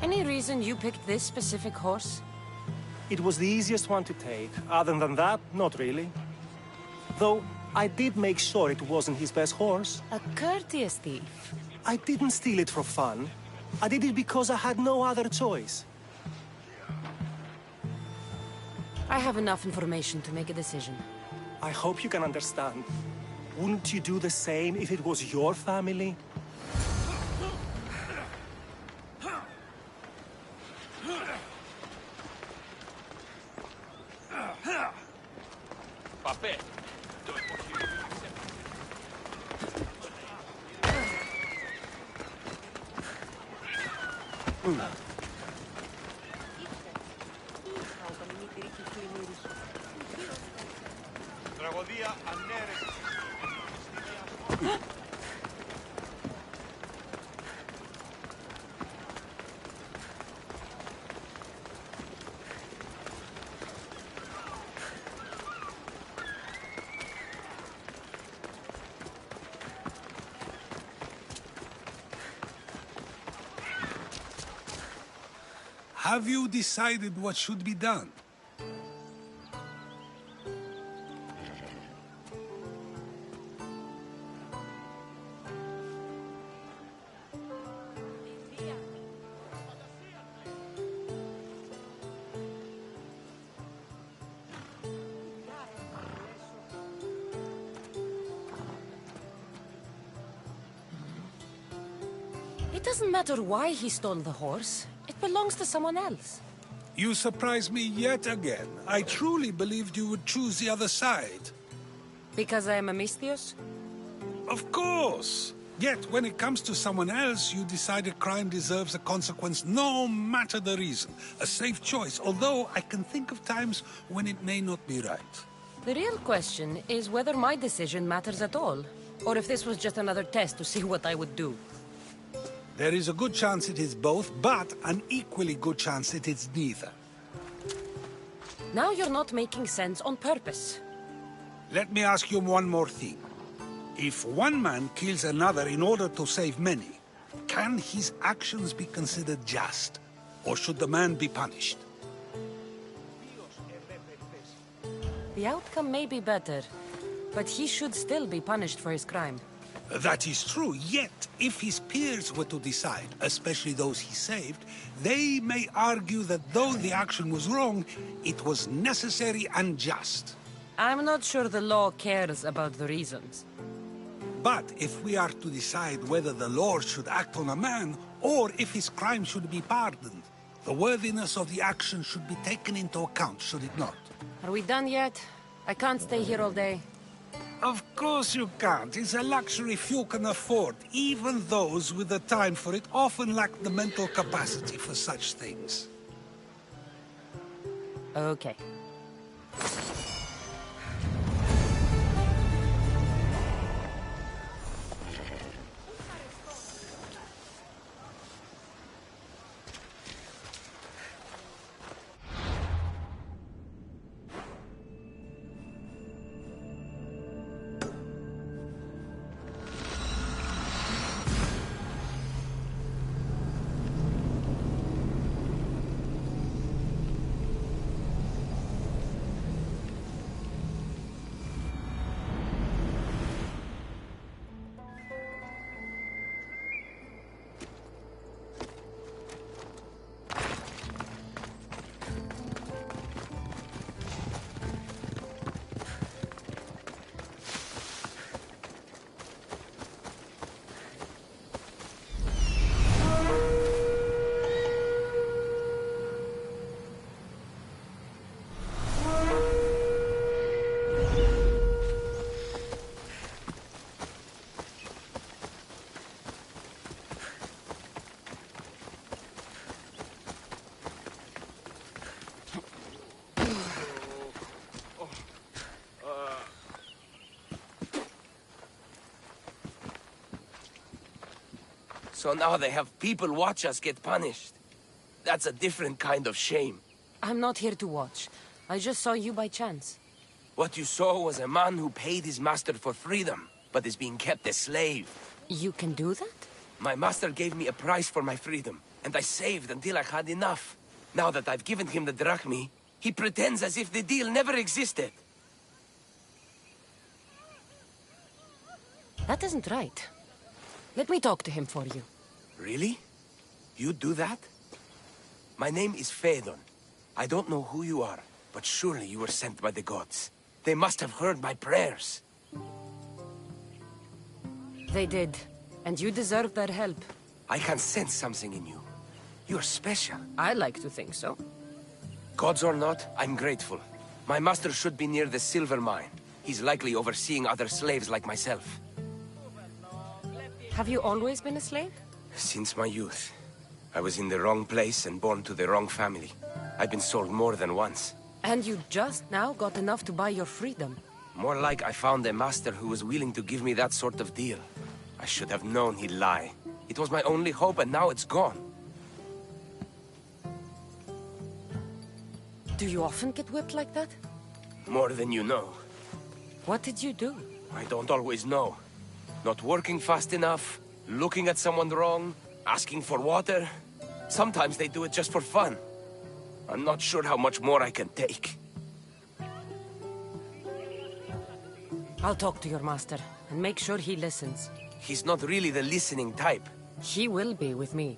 Any reason you picked this specific horse? It was the easiest one to take. Other than that, not really. Though, I did make sure it wasn't his best horse. A courteous thief. I didn't steal it for fun. I did it because I had no other choice. I have enough information to make a decision. I hope you can understand. Wouldn't you do the same if it was your family? Παπέ, Τραγωδία ανέρεσης. Have you decided what should be done? It doesn't matter why he stole the horse. It belongs to someone else. You surprise me yet again. I truly believed you would choose the other side. Because I am a Misthios? Of course! Yet, when it comes to someone else, you decide a crime deserves a consequence no matter the reason. A safe choice, although I can think of times when it may not be right. The real question is whether my decision matters at all, or if this was just another test to see what I would do. There is a good chance it is both, but an equally good chance it is neither. Now you're not making sense on purpose. Let me ask you one more thing. If one man kills another in order to save many, can his actions be considered just? Or should the man be punished? The outcome may be better, but he should still be punished for his crime. That is true, yet if his peers were to decide, especially those he saved, they may argue that though the action was wrong, it was necessary and just. I'm not sure the law cares about the reasons. But if we are to decide whether the Lord should act on a man, or if his crime should be pardoned, the worthiness of the action should be taken into account, should it not? Are we done yet? I can't stay here all day. Of course you can't. It's a luxury few can afford. Even those with the time for it often lack the mental capacity for such things. Okay. So now they have people watch us get punished. That's a different kind of shame. I'm not here to watch. I just saw you by chance. What you saw was a man who paid his master for freedom, but is being kept a slave. You can do that? My master gave me a price for my freedom, and I saved until I had enough. Now that I've given him the drachmi, he pretends as if the deal never existed. That isn't right. Let me talk to him for you. Really? You do that? My name is Phaedon. I don't know who you are, but surely you were sent by the gods. They must have heard my prayers. They did, and you deserve their help. I can sense something in you. You're special. I like to think so. Gods or not, I'm grateful. My master should be near the silver mine. He's likely overseeing other slaves like myself. Have you always been a slave? Since my youth. I was in the wrong place and born to the wrong family. I've been sold more than once. And you just now got enough to buy your freedom. More like I found a master who was willing to give me that sort of deal. I should have known he'd lie. It was my only hope, and now it's gone. Do you often get whipped like that? More than you know. What did you do? I don't always know. Not working fast enough, looking at someone wrong, asking for water. Sometimes they do it just for fun. I'm not sure how much more I can take. I'll talk to your master, and make sure he listens. He's not really the listening type. He will be with me.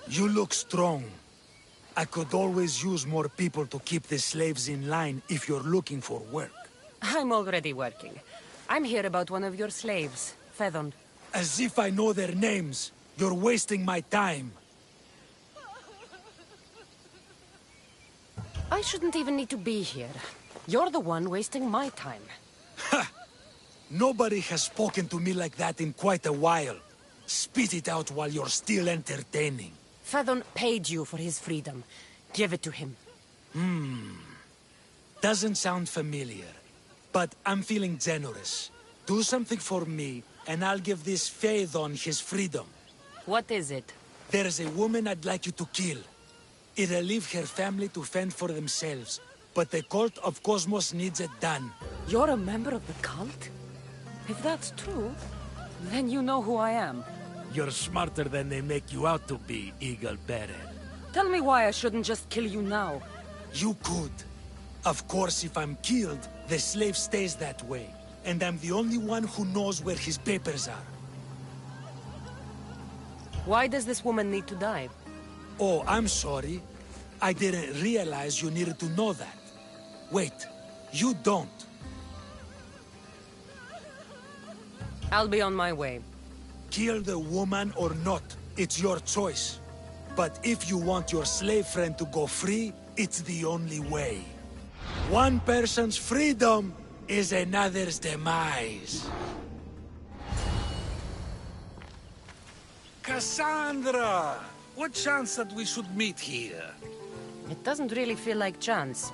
You look strong. I could always use more people to keep the slaves in line if you're looking for work. I'm already working. I'm here about one of your slaves, Fedon. As if I know their names. You're wasting my time. I shouldn't even need to be here. You're the one wasting my time. Ha! Nobody has spoken to me like that in quite a while. Spit it out while you're still entertaining. Fedon paid you for his freedom. Give it to him. Doesn't sound familiar. But I'm feeling generous. Do something for me, and I'll give this Phaethon his freedom. What is it? There's a woman I'd like you to kill. It'll leave her family to fend for themselves. But the cult of Cosmos needs it done. You're a member of the cult? If that's true, then you know who I am. You're smarter than they make you out to be, Eagle Bearer. Tell me why I shouldn't just kill you now. You could. Of course, if I'm killed, the slave stays that way. And I'm the only one who knows where his papers are. Why does this woman need to die? Oh, I'm sorry. I didn't realize you needed to know that. Wait, you don't. I'll be on my way. Kill the woman or not, it's your choice. But if you want your slave friend to go free, it's the only way. One person's freedom is another's demise. Cassandra! What chance that we should meet here? It doesn't really feel like chance.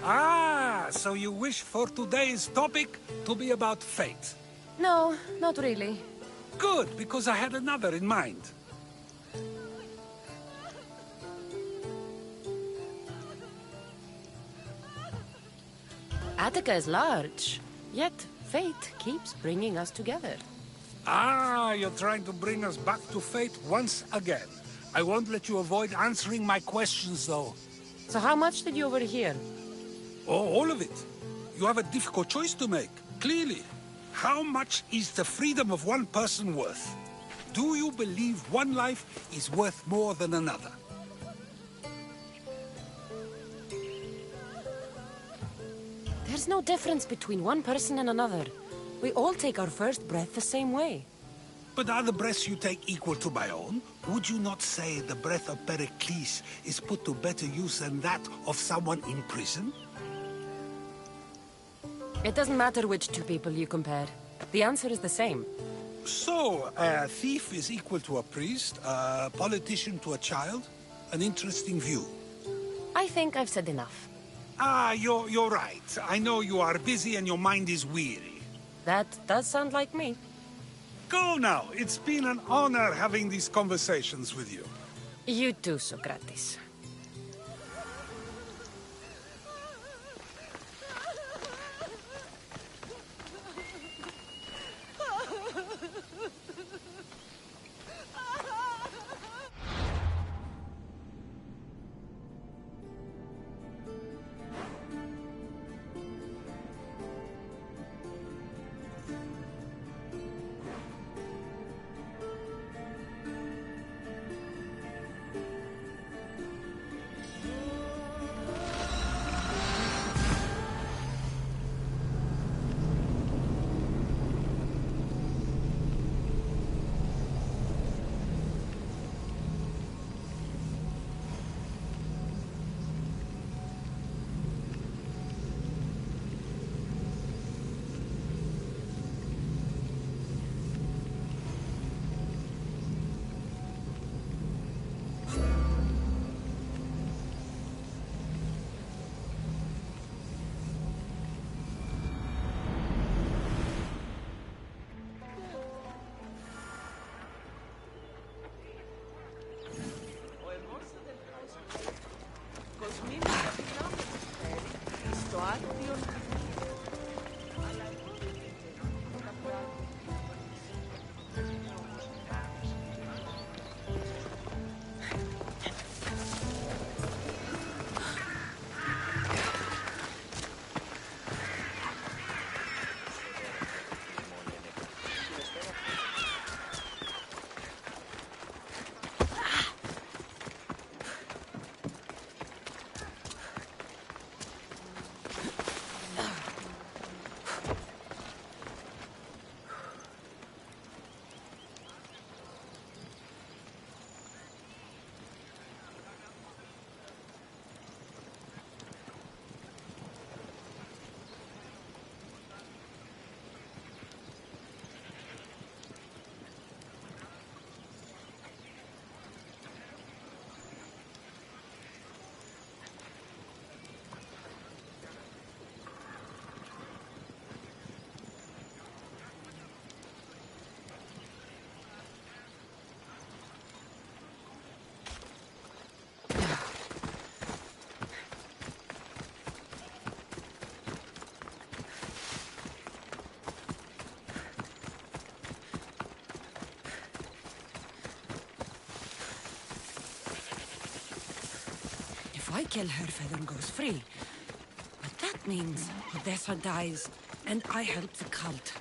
Ah, so you wish for today's topic to be about fate? No, not really. Good, because I had another in mind. Attica is large, yet fate keeps bringing us together. Ah, you're trying to bring us back to fate once again. I won't let you avoid answering my questions, though. So how much did you overhear? Oh, all of it. You have a difficult choice to make, clearly. How much is the freedom of one person worth? Do you believe one life is worth more than another? There's no difference between one person and another. We all take our first breath the same way. But are the breaths you take equal to my own? Would you not say the breath of Pericles is put to better use than that of someone in prison? It doesn't matter which two people you compare. The answer is the same. So, a thief is equal to a priest, a politician to a child? An interesting view. I think I've said enough. Ah, you're right. I know you are busy and your mind is weary. That does sound like me. Go now. It's been an honor having these conversations with you. You too, Socrates. I kill her, Fedon goes free. But that means Odessa dies, and I help the cult.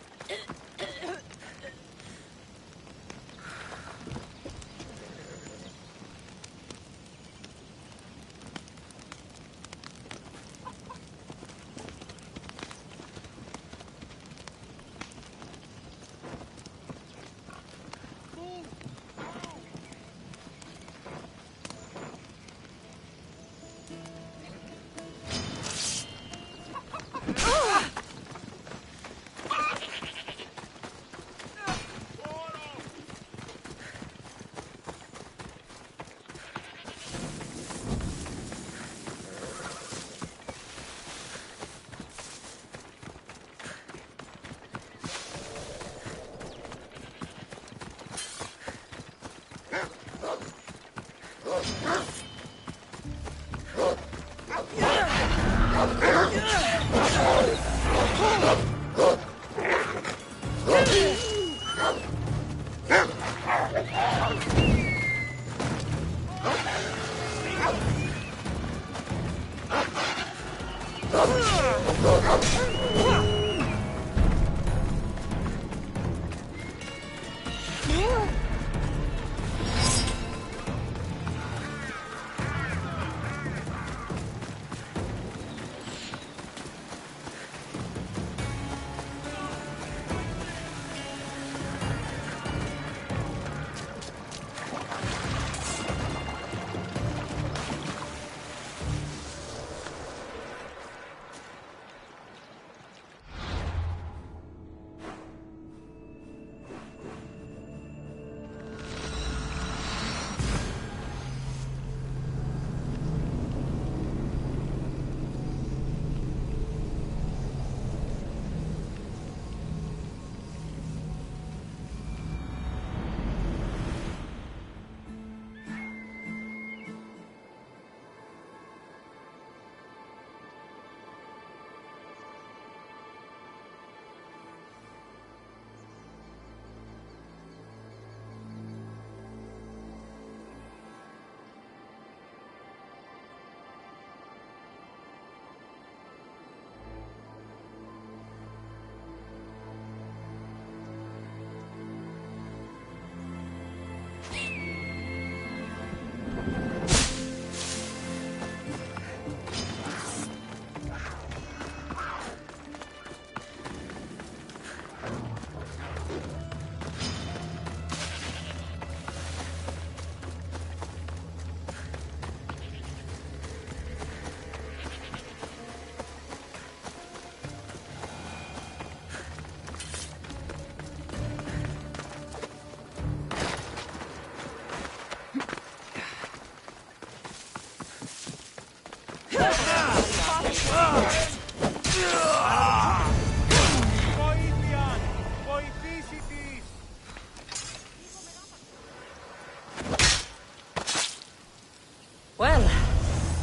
Well,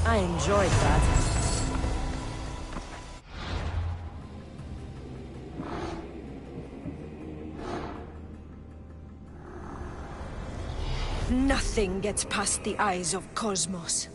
I enjoyed that. Nothing gets past the eyes of Cosmos.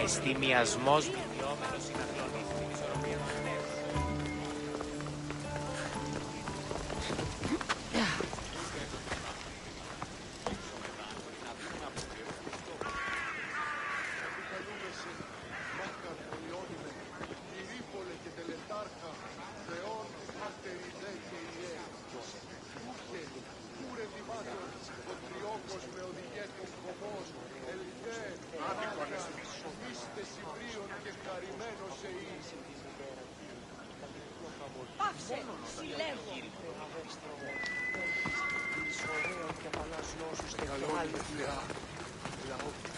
Εστιμιασμός με οδηγές των Πάψε, συλλέγω. Ωραίων και απαλάς νόσους και φιάλτες.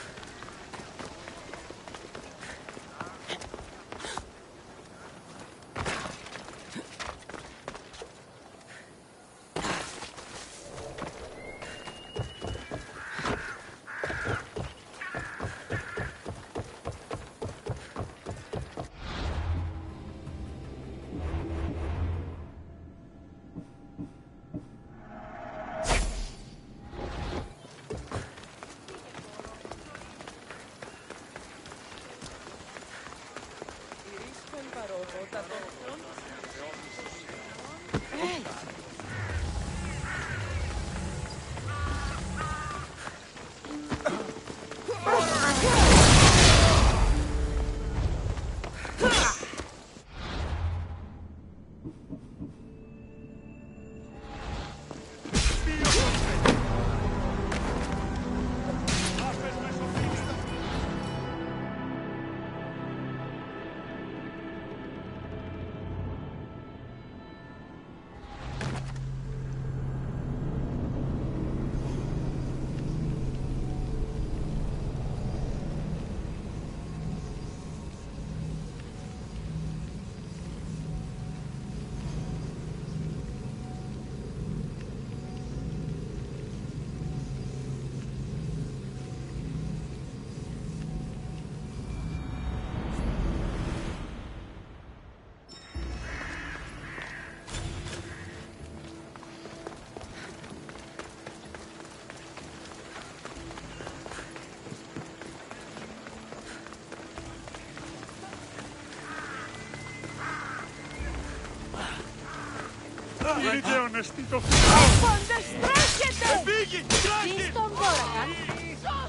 Γείτονες, τι το φύγω! Άρχοντες, τρέχετε! Φύγει, τρέχει! Τι στον κόρακαν!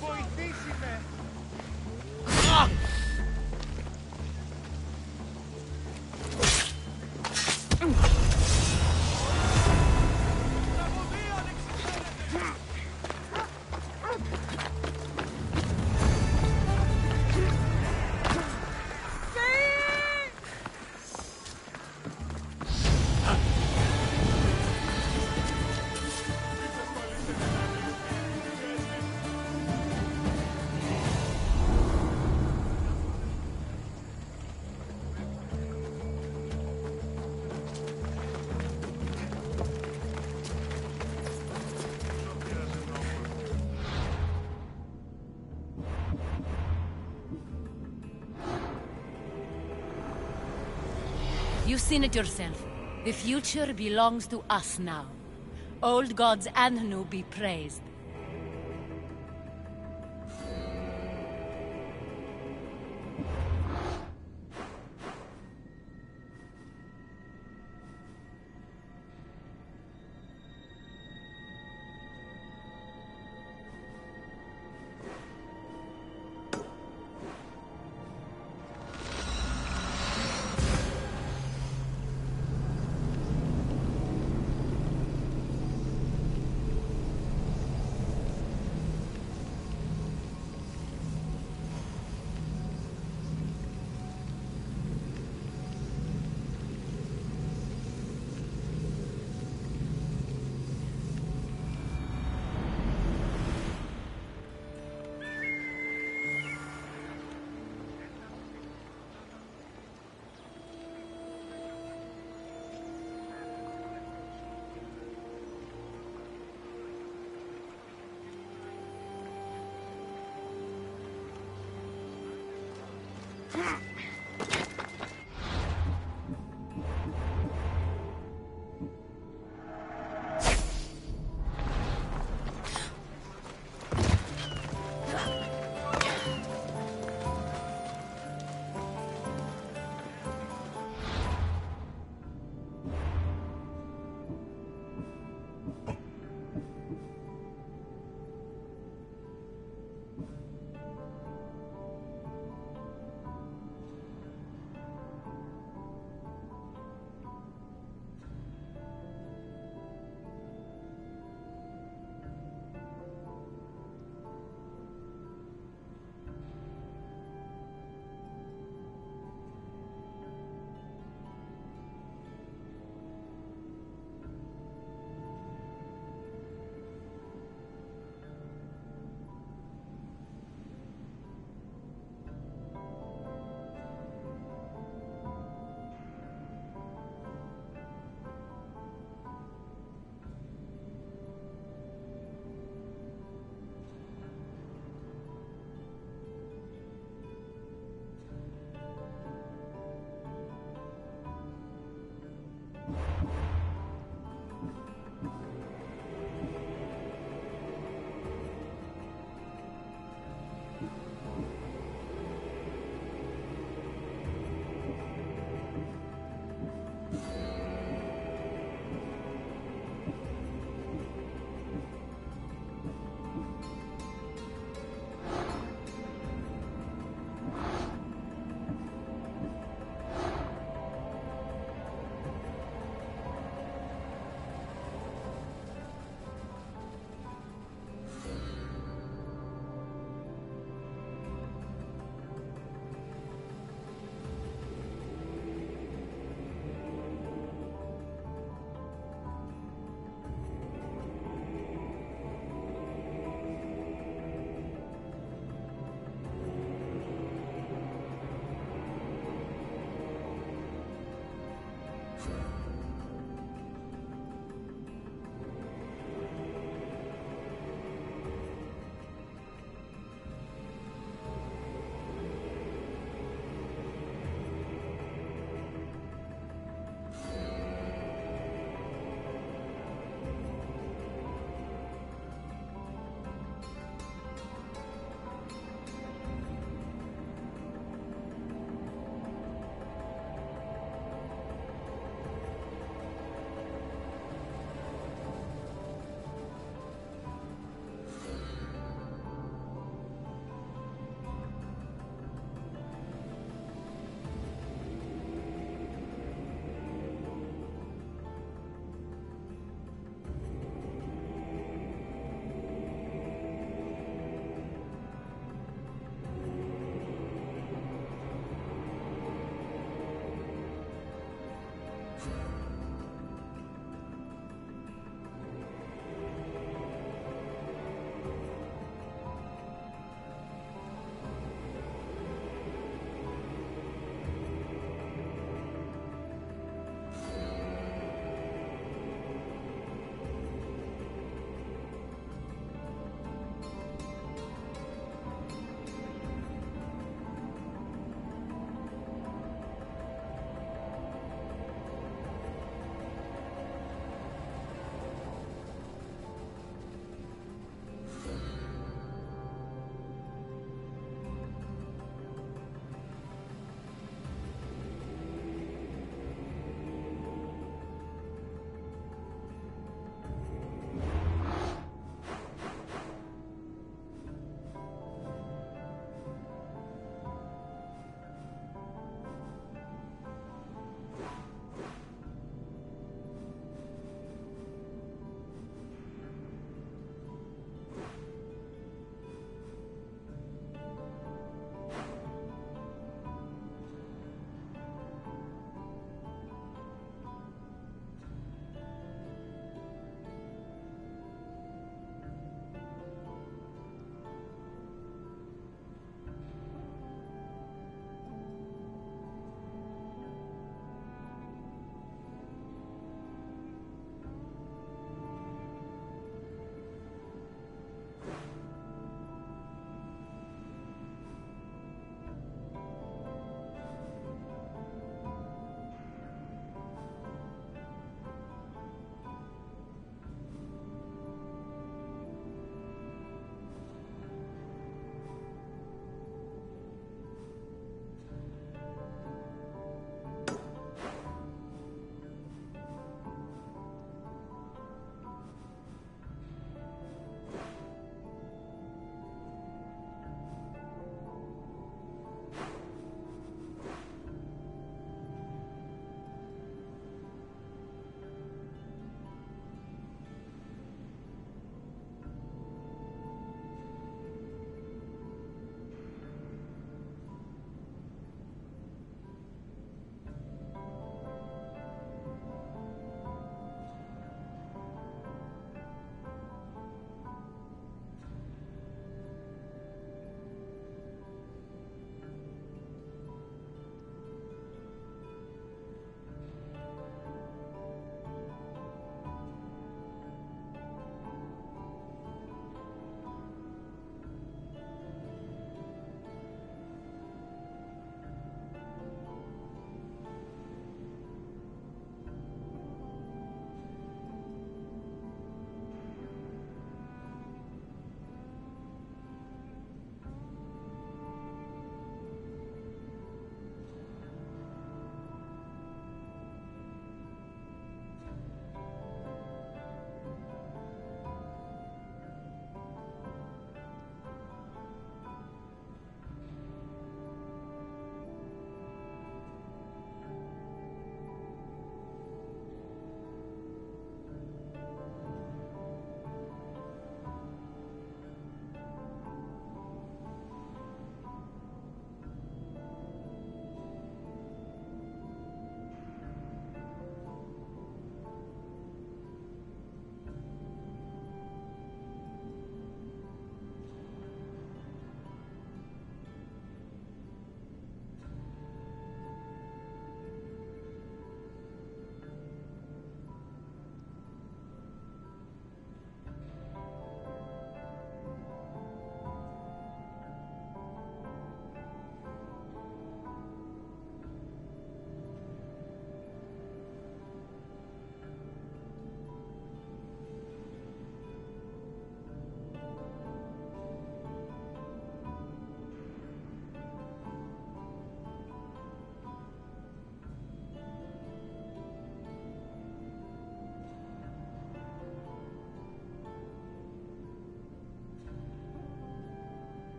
Βοηθήσει με! You've seen it yourself. The future belongs to us now. Old gods and new be praised.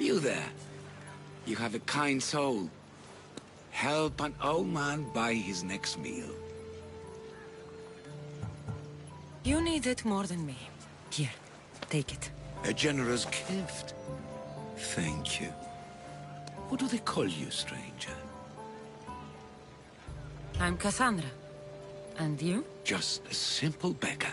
you there? You have a kind soul. Help an old man buy his next meal. You need it more than me. Here, take it. A generous gift. Thank you. What do they call you, stranger? I'm Cassandra. And you? Just a simple beggar.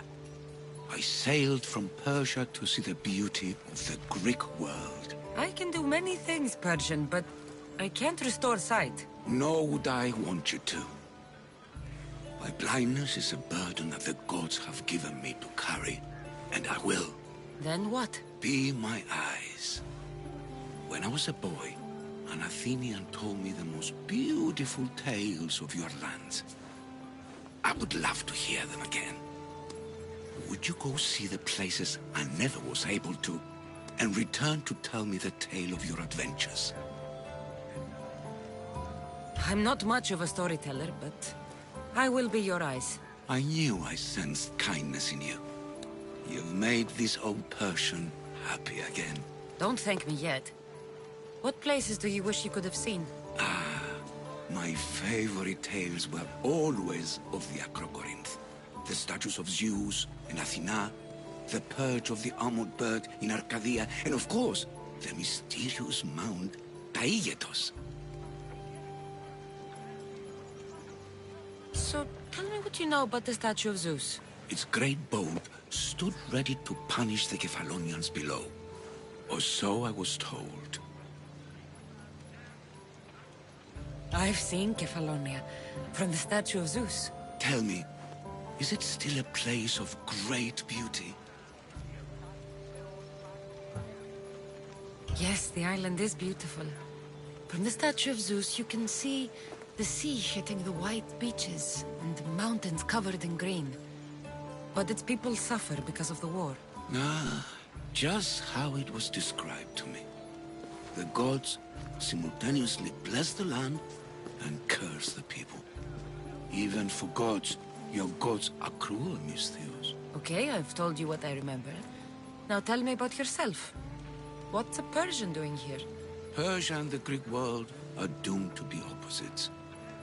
I sailed from Persia to see the beauty of the Greek world. I can do many things, Persian, but I can't restore sight. Nor would I want you to. My blindness is a burden that the gods have given me to carry, and I will. Then what? Be my eyes. When I was a boy, an Athenian told me the most beautiful tales of your lands. I would love to hear them again. Would you go see the places I never was able to, and return to tell me the tale of your adventures? I'm not much of a storyteller, but I will be your eyes. I knew I sensed kindness in you. You've made this old Persian happy again. Don't thank me yet. What places do you wish you could have seen? My favorite tales were always of the Acrocorinth. The statues of Zeus in Athena, the perch of the armored bird in Arcadia, and of course, the mysterious mound Taigetos. So, tell me what you know about the statue of Zeus. Its great boat stood ready to punish the Kephalonians below. Or so I was told. I've seen Kephallonia, from the statue of Zeus. Tell me, is it still a place of great beauty? Yes, the island is beautiful. From the statue of Zeus, you can see the sea hitting the white beaches and the mountains covered in green. But its people suffer because of the war. Just how it was described to me. The gods simultaneously bless the land and curse the people. Even for gods, your gods are cruel, Misthios. Okay, I've told you what I remember. Now tell me about yourself. What's a Persian doing here? Persia and the Greek world are doomed to be opposites.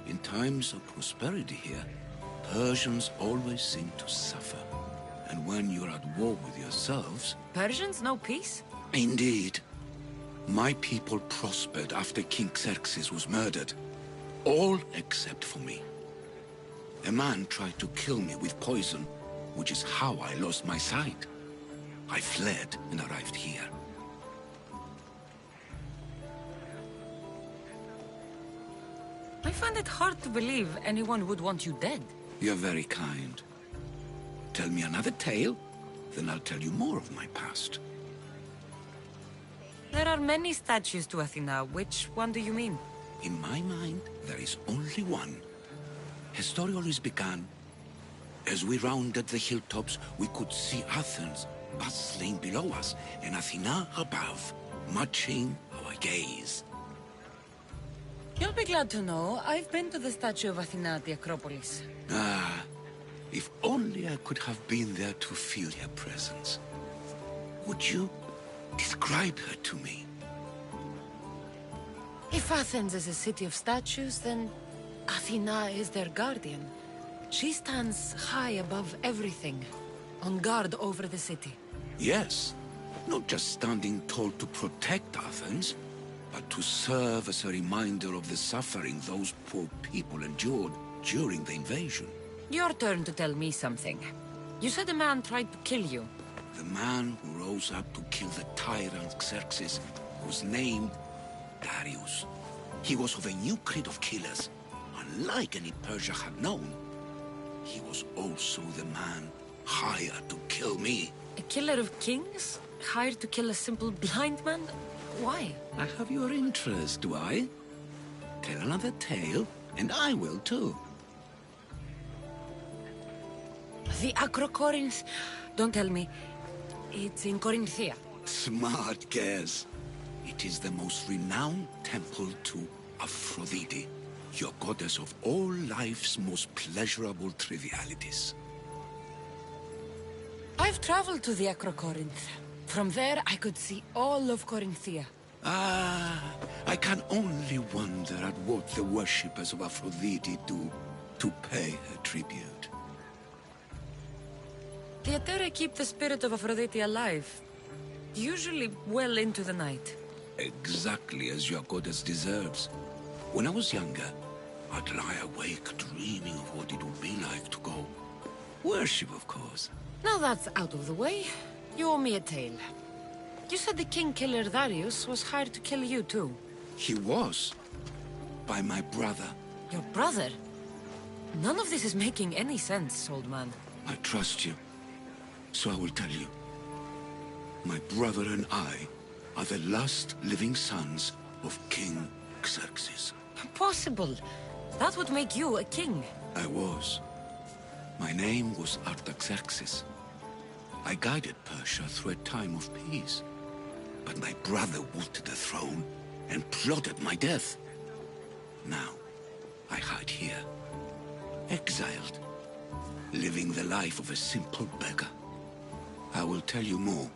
In times of prosperity here, Persians always seem to suffer. And when you're at war with yourselves... Persians know peace? Indeed. My people prospered after King Xerxes was murdered. All except for me. A man tried to kill me with poison, which is how I lost my sight. I fled and arrived here. I find it hard to believe anyone would want you dead. You're very kind. Tell me another tale, then I'll tell you more of my past. There are many statues to Athena. Which one do you mean? In my mind, there is only one. Her story always began. As we rounded the hilltops, we could see Athens bustling below us, and Athena above, matching our gaze. You'll be glad to know I've been to the statue of Athena at the Acropolis. If only I could have been there to feel her presence. Would you describe her to me? If Athens is a city of statues, then Athena is their guardian. She stands high above everything, on guard over the city. Yes, not just standing tall to protect Athens, but to serve as a reminder of the suffering those poor people endured during the invasion. Your turn to tell me something. You said a man tried to kill you. The man who rose up to kill the tyrant Xerxes was named Darius. He was of a new creed of killers, unlike any Persia had known. He was also the man hired to kill me. A killer of kings? Hired to kill a simple blind man? Why? I have your interest, do I? Tell another tale, and I will too. The Acrocorinth? Don't tell me. It's in Corinthia. Smart guess. It is the most renowned temple to Aphrodite, your goddess of all life's most pleasurable trivialities. I've traveled to the Acrocorinth. From there, I could see all of Corinthia. I can only wonder at what the worshippers of Aphrodite do to pay her tribute. The Aetera keep the spirit of Aphrodite alive, usually well into the night. Exactly as your goddess deserves. When I was younger, I'd lie awake dreaming of what it would be like to go. Worship, of course. Now that's out of the way, you owe me a tale. You said the king killer Darius was hired to kill you too. He was. By my brother. Your brother? None of this is making any sense, old man. I trust you. So I will tell you. My brother and I are the last living sons of King Xerxes. Impossible. That would make you a king. I was. My name was Artaxerxes. I guided Persia through a time of peace. But my brother wanted the throne and plotted my death. Now, I hide here, exiled, living the life of a simple beggar. I will tell you more,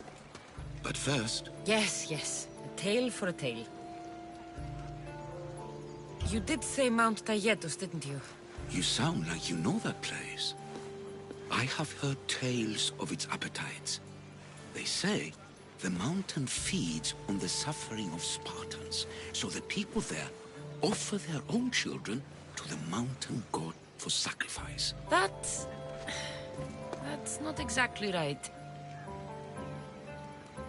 but first... Yes. A tale for a tale. You did say Mount Taygetus, didn't you? You sound like you know that place. I have heard tales of its appetites. They say the mountain feeds on the suffering of Spartans, so the people there offer their own children to the mountain god for sacrifice. That's not exactly right.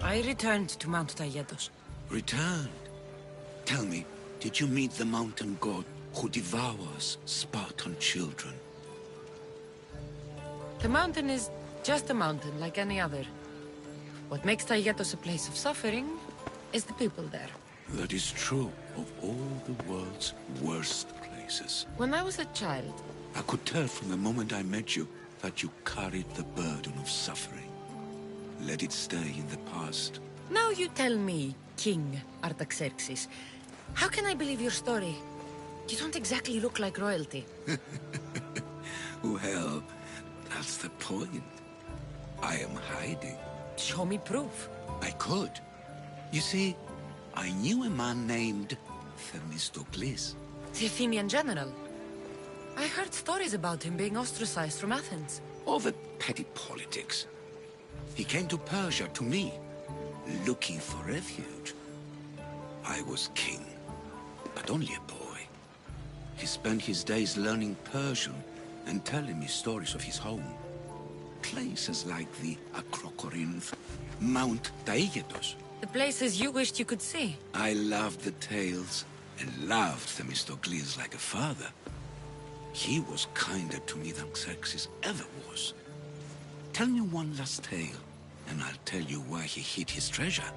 I returned to Mount Taygetus. Returned? Tell me, did you meet the mountain god who devours Spartan children? The mountain is just a mountain like any other. What makes Taygetus a place of suffering is the people there. That is true of all the world's worst places. When I was a child... I could tell from the moment I met you that you carried the burden of suffering. Let it stay in the past. Now you tell me, King Artaxerxes, how can I believe your story? You don't exactly look like royalty. Well, that's the point. I am hiding. Show me proof. I could. You see, I knew a man named Themistocles. The Athenian general. I heard stories about him being ostracized from Athens. Over petty politics. He came to Persia to me, looking for refuge. I was king, but only a boy. He spent his days learning Persian and telling me stories of his home. Places like the Acrocorinth, Mount Taygetus. The places you wished you could see. I loved the tales and loved Themistocles like a father. He was kinder to me than Xerxes ever was. Tell me one last tale, and I'll tell you where he hid his treasure.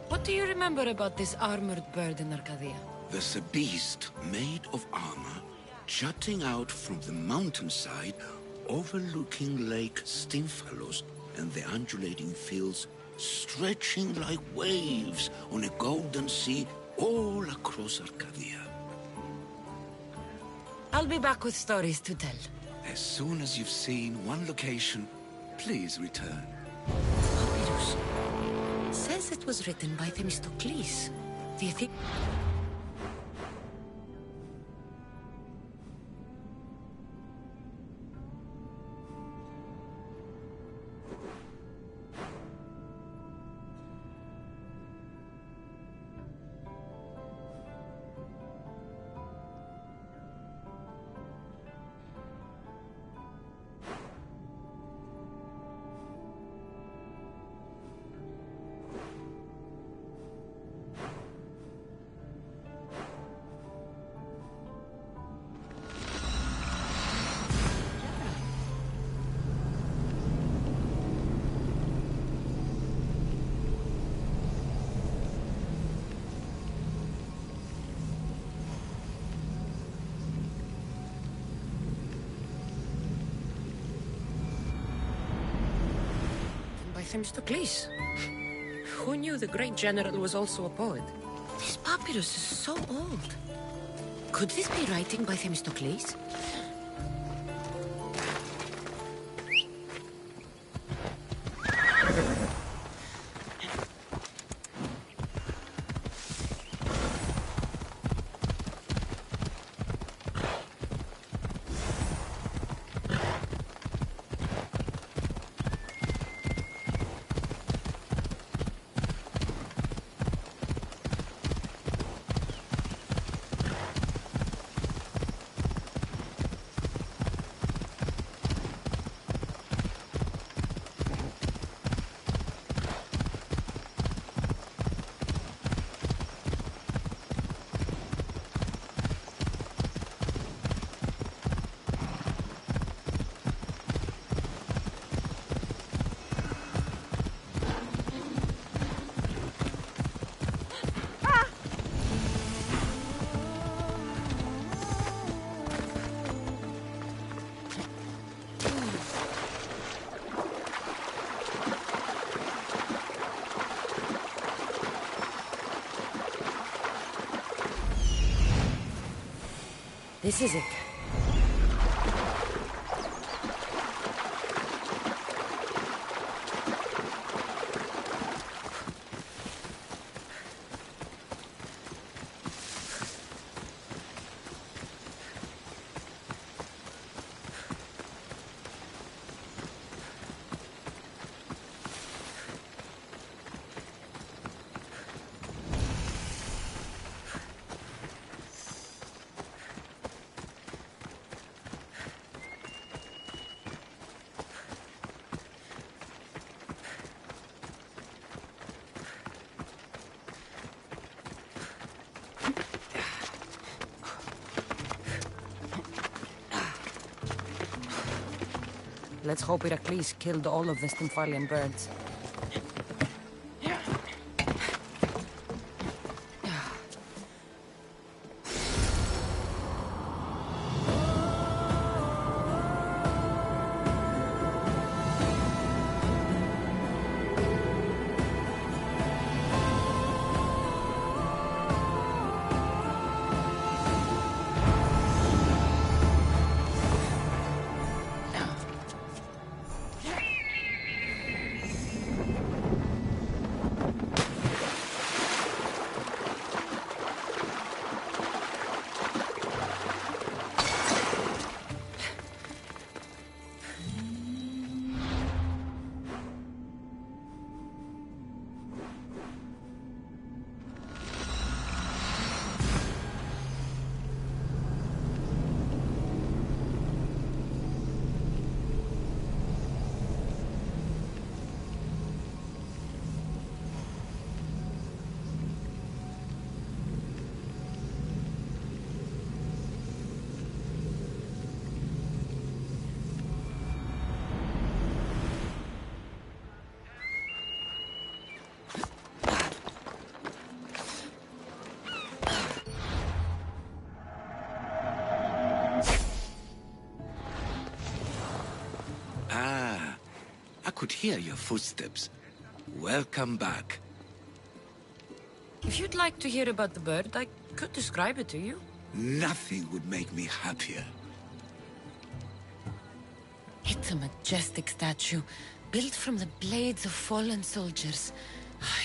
What do you remember about this armored bird in Arcadia? There's a beast made of armor, jutting out from the mountainside, overlooking Lake Stymphalos and the undulating fields, stretching like waves on a golden sea all across Arcadia. I'll be back with stories to tell. As soon as you've seen one location, please return. Papyrus. Says it was written by Themistocles. The Athenian... Themistocles. Who knew the great general was also a poet? This papyrus is so old. Could this be writing by Themistocles? This is it. Let's hope Heracles killed all of the Stymphalian birds. I could hear your footsteps. Welcome back. If you'd like to hear about the bird, I could describe it to you. Nothing would make me happier. It's a majestic statue, built from the blades of fallen soldiers.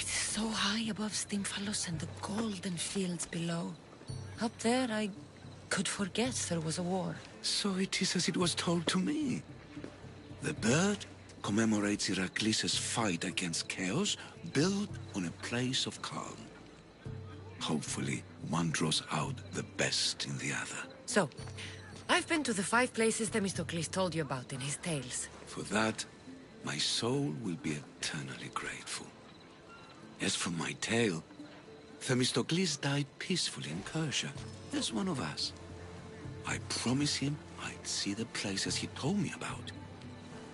It's so high above Stymphalos and the golden fields below. Up there, I could forget there was a war. So it is as it was told to me. The bird commemorates Heracles' fight against chaos, built on a place of calm. Hopefully, one draws out the best in the other. So, I've been to the 5 places Themistocles told you about in his tales. For that, my soul will be eternally grateful. As for my tale, Themistocles died peacefully in Persia, as one of us. I promised him I'd see the places he told me about.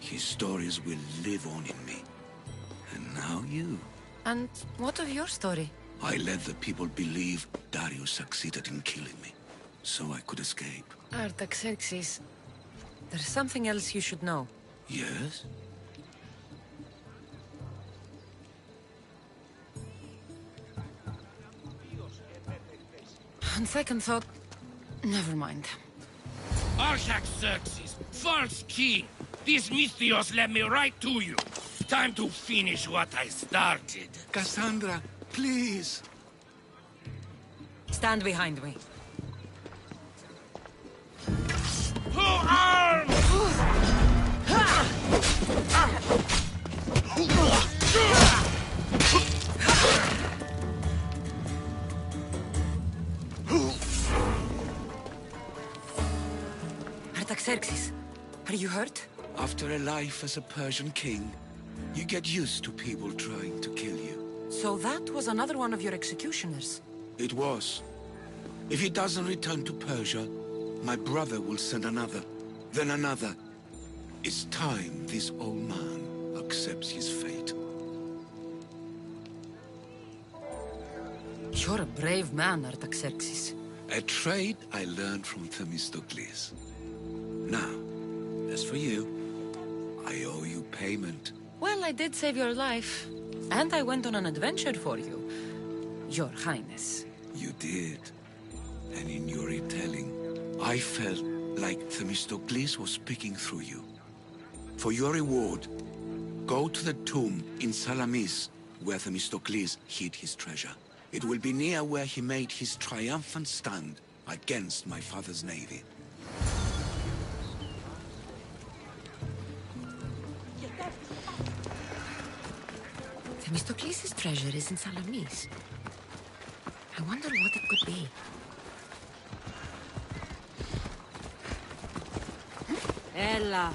His stories will live on in me. And now you. And what of your story? I let the people believe Darius succeeded in killing me, so I could escape. Artaxerxes, there's something else you should know. Yes? On second thought, never mind. Artaxerxes, false king! These Mythios led me right to you. Time to finish what I started. Cassandra, please! Stand behind me. To arms! Artaxerxes, are you hurt? After a life as a Persian king, you get used to people trying to kill you. So that was another one of your executioners? It was. If he doesn't return to Persia, my brother will send another, then another. It's time this old man accepts his fate. You're a brave man, Artaxerxes. A trait I learned from Themistocles. Now, as for you, I owe you payment. Well, I did save your life. And I went on an adventure for you, Your Highness. You did. And in your retelling, I felt like Themistocles was speaking through you. For your reward, go to the tomb in Salamis, where Themistocles hid his treasure. It will be near where he made his triumphant stand against my father's navy. Themistocles' treasure is in Salamis. I wonder what it could be. Ella.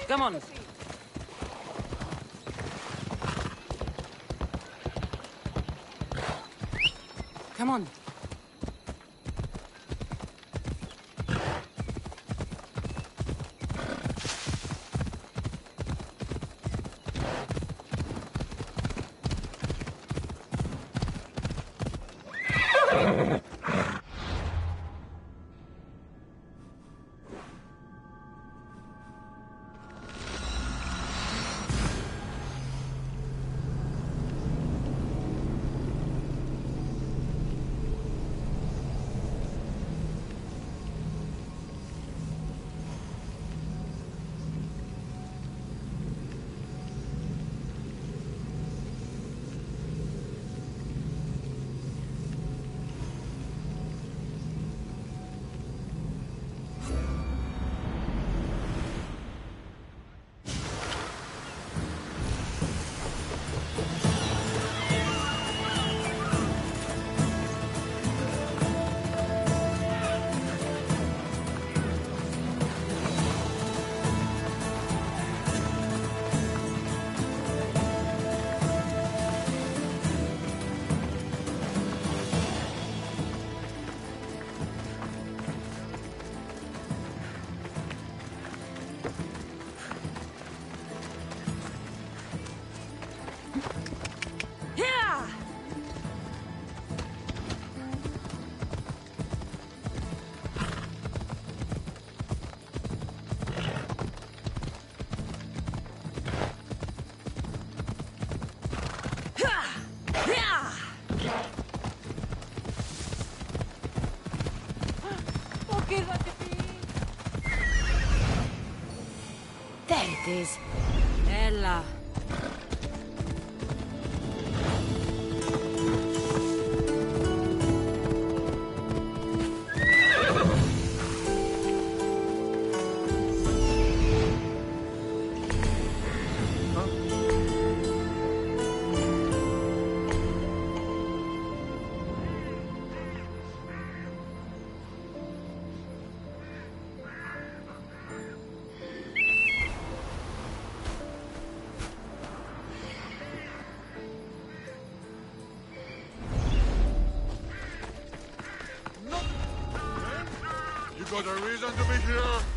Come on. Come on. There it is. Ella. You got a reason to be here?